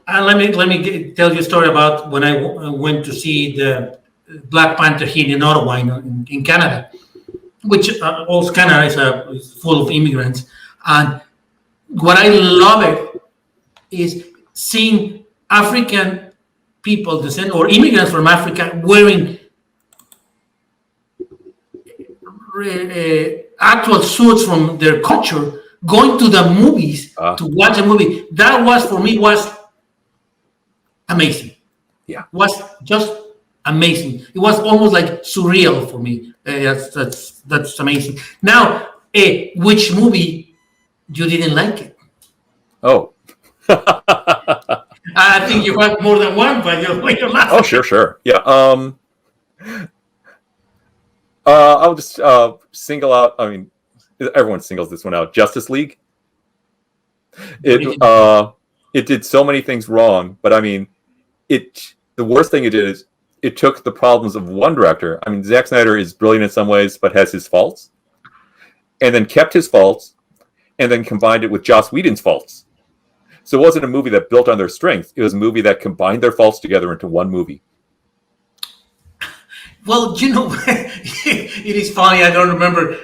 tell you a story about when I went to see the Black Panther here in Ottawa, in Canada, which also Canada is full of immigrants. And what I love it is seeing African people descend or immigrants from Africa wearing actual suits from their culture, going to the movies to watch a movie. That was, for me, was amazing. Yeah. Was just amazing. It was almost like surreal for me. That's amazing. Now, which movie you didn't like it? Oh. I think you have more than one, but you're laughing. Oh, sure. Yeah. I'll just single out. I mean, everyone singles this one out. Justice League. It did so many things wrong, but I mean, the worst thing it did is it took the problems of one director. I mean, Zack Snyder is brilliant in some ways, but has his faults, and then kept his faults, and then combined it with Joss Whedon's faults. So it wasn't a movie that built on their strengths. It was a movie that combined their faults together into one movie. Well, it is funny. I don't remember.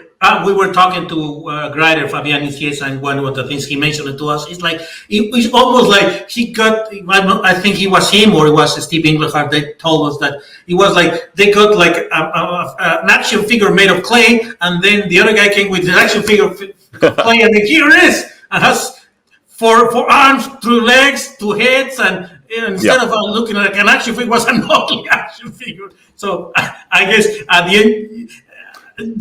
We were talking to Grider, Fabian Isiesa, and one of the things he mentioned to us is like, it was almost like he got, I think it was him or it was Steve Englehart, they told us that it was like, they got like an action figure made of clay, and then the other guy came with the action figure of clay, and then here it is, and has four arms, 2 legs, 2 heads, and instead of looking like an action figure, it was an ugly action figure. So I guess at the end,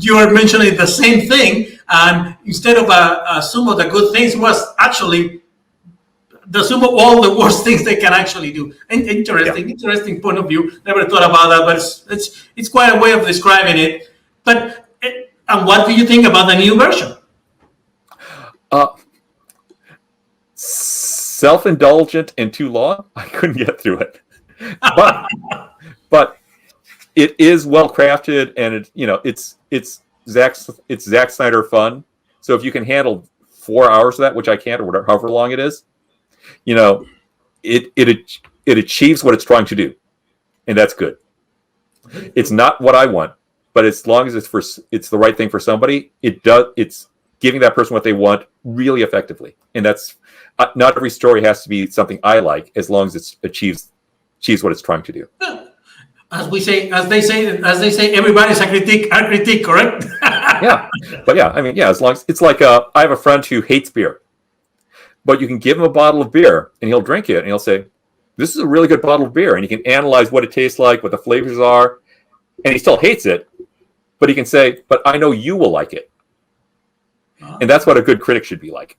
you are mentioning the same thing, and instead of a sum of the good things, was actually the sum of all the worst things they can actually do. Interesting point of view. Never thought about that, but it's quite a way of describing it. But and what do you think about the new version? Self-indulgent and too long. I couldn't get through it, but it is well crafted, and it's Zack Snyder fun. So if you can handle 4 hours of that, which I can't, or whatever, however long it is, it achieves what it's trying to do, and that's good. It's not what I want, but as long as it's the right thing for somebody, it's giving that person what they want really effectively, and that's. Not every story has to be something I like, as long as it achieves what it's trying to do. As they say, everybody's a critic, correct? Yeah, but yeah, I mean, yeah, as long as it's like I have a friend who hates beer, but you can give him a bottle of beer and he'll drink it and he'll say, "This is a really good bottle of beer," and he can analyze what it tastes like, what the flavors are, and he still hates it, but he can say, "But I know you will like it," and that's what a good critic should be like.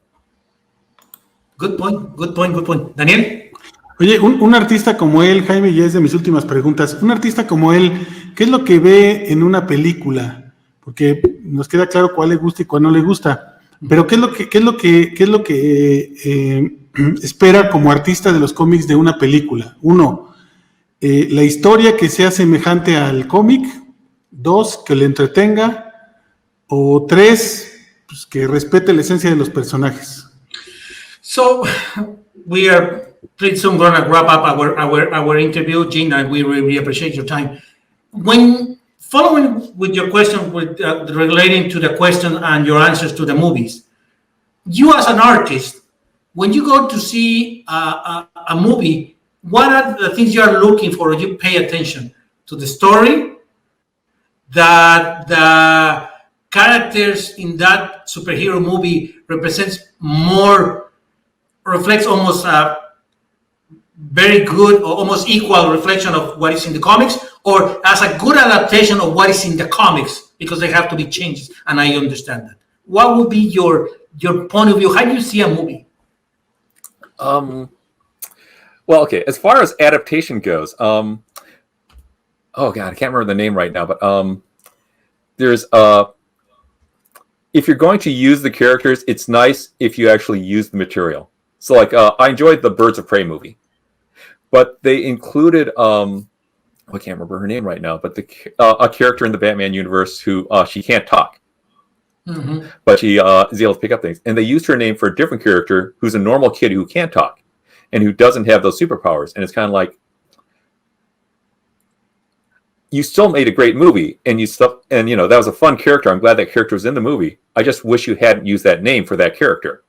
Good point. Daniel. Oye, un artista como él, Jaime, ya es de mis últimas preguntas. Un artista como él, ¿qué es lo que ve en una película? Porque nos queda claro cuál le gusta y cuál no le gusta. Pero ¿qué es lo que espera como artista de los cómics de una película? 1, la historia que sea semejante al cómic. 2, que le entretenga. O 3, pues, que respete la esencia de los personajes. So we are pretty soon going to wrap up our interview, Gene, and we really appreciate your time. When following with your question, relating to the question and your answers to the movies, you as an artist, when you go to see a movie, what are the things you are looking for? You pay attention to the story, that the characters in that superhero movie reflects almost a very good or almost equal reflection of what is in the comics, or as a good adaptation of what is in the comics, because they have to be changes, and I understand that. What would be your point of view? How do you see a movie? Well, okay, as far as adaptation goes, oh God, I can't remember the name right now, but there's if you're going to use the characters, it's nice if you actually use the material. So like, I enjoyed the Birds of Prey movie, but they included, I can't remember her name right now, but a character in the Batman universe who she can't talk, but she is able to pick up things. And they used her name for a different character who's a normal kid who can't talk. and who doesn't have those superpowers. And it's kind of like, you still made a great movie, and that was a fun character. I'm glad that character was in the movie. I just wish you hadn't used that name for that character,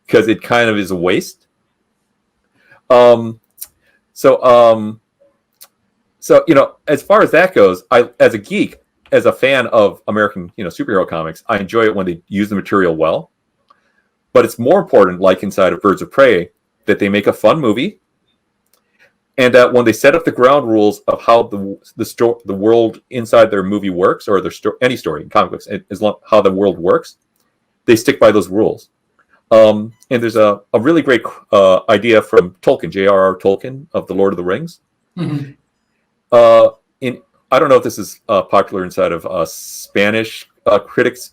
because it kind of is a waste. So as far as that goes, I, as a geek, as a fan of American, superhero comics, I enjoy it when they use the material well. But it's more important, like inside of Birds of Prey, that they make a fun movie, and that when they set up the ground rules of how the world inside their movie works, or any story in comic books, how the world works, they stick by those rules. And there's a really great idea from Tolkien, J.R.R. Tolkien, of The Lord of the Rings. Mm-hmm. I don't know if this is popular inside of Spanish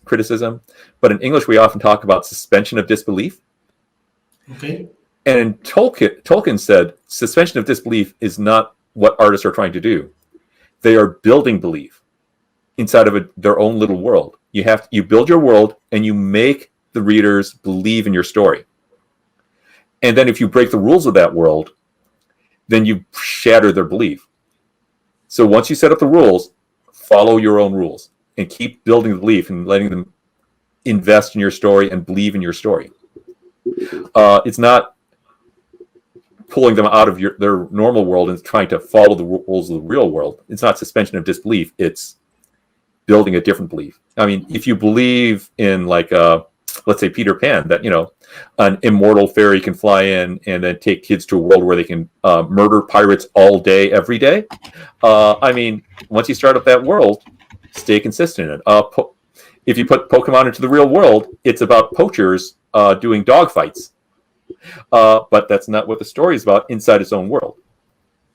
criticism, but in English we often talk about suspension of disbelief. Okay. And Tolkien said suspension of disbelief is not what artists are trying to do. They are building belief inside of their own little world. You build your world, and you make the readers believe in your story. And then if you break the rules of that world, then you shatter their belief. So once you set up the rules, follow your own rules and keep building the belief and letting them invest in your story and believe in your story. It's not pulling them out of their normal world and trying to follow the rules of the real world. It's not suspension of disbelief. It's building a different belief. I mean, if you believe in, like, let's say Peter Pan, that, an immortal fairy can fly in and then take kids to a world where they can murder pirates all day, every day. I mean, once you start up that world, stay consistent in it. If you put Pokemon into the real world, it's about poachers doing dogfights. But that's not what the story is about inside its own world.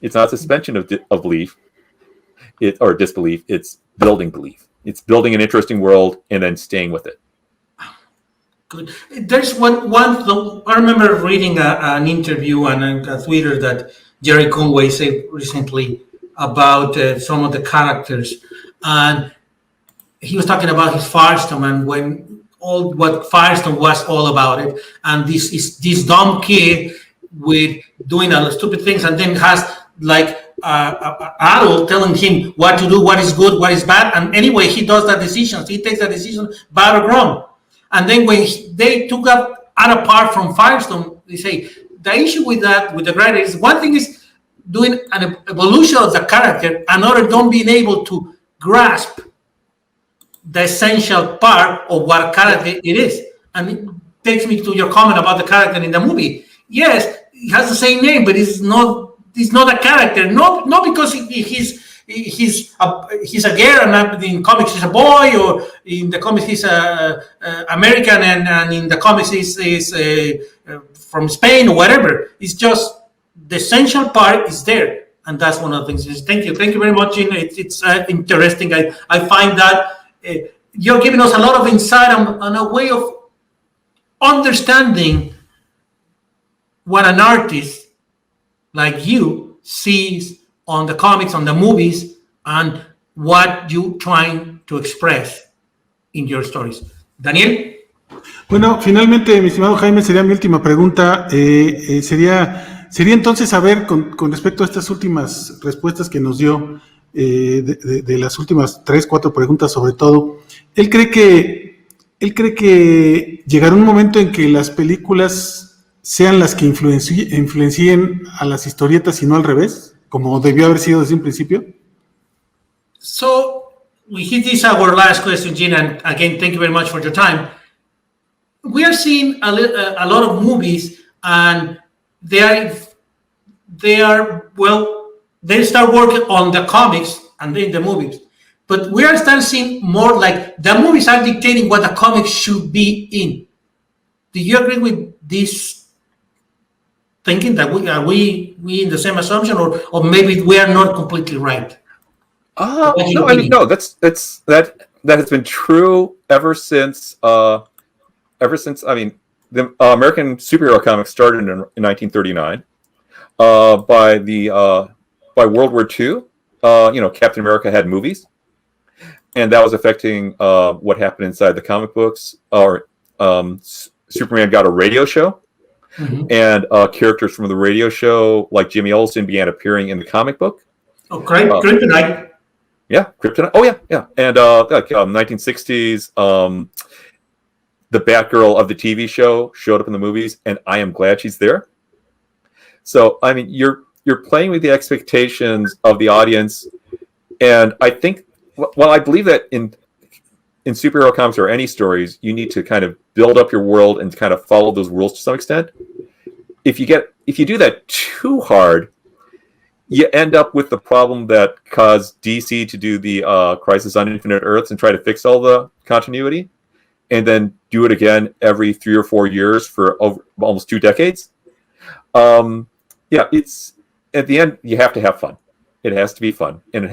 It's not suspension of belief or disbelief. It's building belief. It's building an interesting world and then staying with it. Good. There's one. I remember reading an interview on a Twitter that Jerry Conway said recently about some of the characters, and he was talking about his Firestorm and what Firestorm was all about it, and this dumb kid with doing all the stupid things, and then has like an adult telling him what to do, what is good, what is bad, and anyway he does the decisions. He takes the decision, bad or wrong. And then when they took up apart from Firestorm, they say the issue with the writer is, one thing is doing an evolution of the character, another don't being able to grasp the essential part of what character it is. And it takes me to your comment about the character in the movie. Yes, he has the same name, but it's not a character. Not because he's a girl, and in comics he's a boy, or in the comics he's American, and in the comics he's from Spain or whatever. It's just the essential part is there, and that's one of the things. Thank you very much, Gene. It's interesting. I find that you're giving us a lot of insight on a way of understanding what an artist like you sees on the comics, on the movies, and what you trying to express in your stories. Daniel? Bueno, finalmente, mi estimado Jaime, sería mi última pregunta. Sería entonces saber, con respecto a estas últimas respuestas que nos dio, de las últimas 3, 4 preguntas sobre todo, él cree que llegará un momento en que las películas sean las que influencien a las historietas y no al revés, como debió haber sido desde un principio. So, this is our last question, Gene, and again, thank you very much for your time. We are seeing a lot of movies, and they start working on the comics and then the movies. But we are starting seeing more like the movies are dictating what the comics should be in. Do you agree with this thinking, that we in the same assumption, or maybe we are not completely right? No, I mean, no. That has been true ever since. I mean, the American superhero comics started in 1939. By World War II, Captain America had movies, and that was affecting what happened inside the comic books. Or Superman got a radio show. And characters from the radio show, like Jimmy Olsen, began appearing in the comic book. Oh, great. Kryptonite. Yeah, Kryptonite. Oh, yeah. And 1960s, the Batgirl of the TV show showed up in the movies, and I am glad she's there. So, I mean, you're playing with the expectations of the audience, and I think, well, I believe that in superhero comics or any stories, you need to kind of build up your world and kind of follow those rules to some extent. If you do that too hard, you end up with the problem that caused DC to do the Crisis on Infinite Earths and try to fix all the continuity, and then do it again every 3 or 4 years for almost 2 decades. It's at the end you have to have fun. It has to be fun, and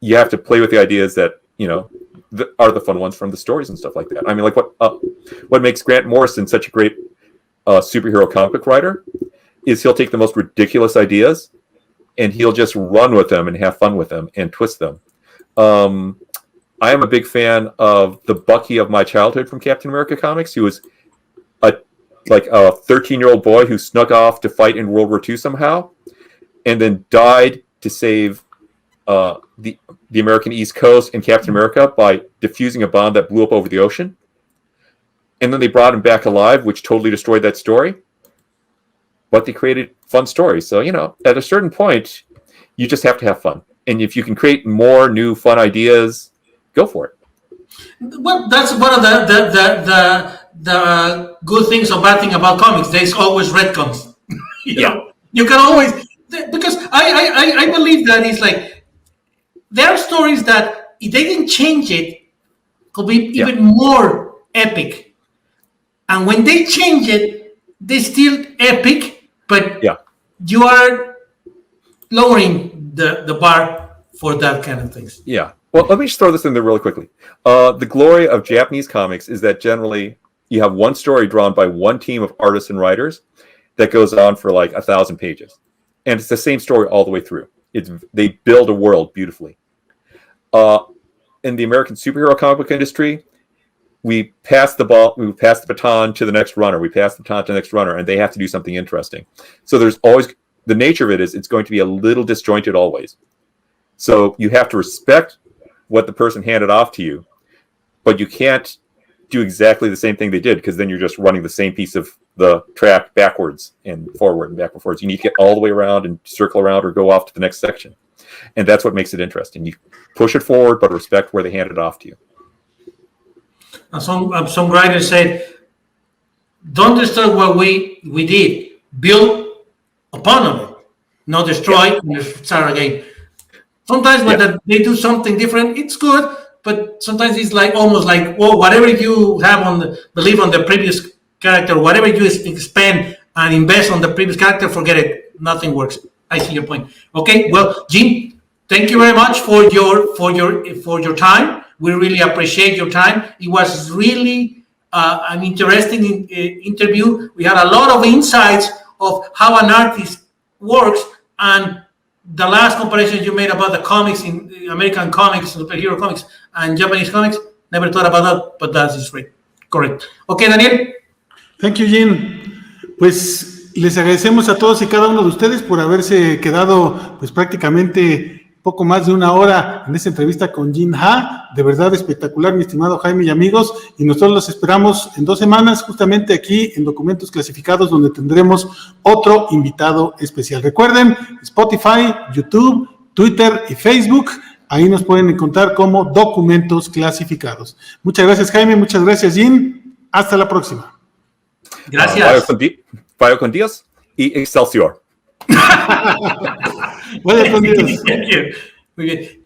you have to play with the ideas that are the fun ones from the stories and stuff like that. I mean, like what makes Grant Morrison such a great superhero comic book writer is he'll take the most ridiculous ideas and he'll just run with them and have fun with them and twist them. I am a big fan of the Bucky of my childhood from Captain America comics, who was a 13-year-old boy who snuck off to fight in World War II somehow, and then died to save the American East Coast and Captain America by defusing a bomb that blew up over the ocean. And then they brought him back alive, which totally destroyed that story. But they created fun stories. So, at a certain point, you just have to have fun. And if you can create more new fun ideas, go for it. Well, that's one of the good things or bad thing about comics. There's always retcons. You can always, because I believe that it's like, there are stories that if they didn't change it, could be even more epic. And when they change it, they're still epic, but you are lowering the bar for that kind of things. Yeah. Well, let me just throw this in there really quickly. The glory of Japanese comics is that generally you have one story drawn by one team of artists and writers that goes on for like 1,000 pages. And it's the same story all the way through. They build a world beautifully. In the American superhero comic book industry, we pass the baton to the next runner. We pass the baton to the next runner, and they have to do something interesting. So there's always, the nature of it is it's going to be a little disjointed always. So you have to respect what the person handed off to you, but you can't do exactly the same thing they did, because then you're just running the same piece of the track backwards and forward and back and forwards. You need to get all the way around and circle around or go off to the next section. And that's what makes it interesting. You push it forward, but respect where they handed it off to you. Some writers said, don't destroy what we did. Build upon it. Not destroy and start again. Sometimes when they do something different, it's good, but sometimes it's like almost like, well, whatever you have believe on the previous character, whatever you spend and invest on the previous character, forget it. Nothing works. I see your point. Okay, well, Jim, thank you very much for your time. We really appreciate your time. It was really an interesting interview. We had a lot of insights of how an artist works, and the last comparison you made about the comics in American comics, superhero comics, and Japanese comics, never thought about that, but that is great. Correct. Okay, Daniel. Thank you, Jim. Pues les agradecemos a todos y cada uno de ustedes por haberse quedado pues prácticamente poco más de 1 hora en esta entrevista con Jin Ha. De verdad espectacular, mi estimado Jaime y amigos, y nosotros los esperamos en 2 semanas justamente aquí en Documentos Clasificados, donde tendremos otro invitado especial. Recuerden, Spotify, YouTube, Twitter y Facebook, ahí nos pueden encontrar como Documentos Clasificados. Muchas gracias, Jaime, muchas gracias, Jin. Hasta la próxima. Gracias. Vaya con Dios y Excelsior. Vaya con Dios. Muy bien.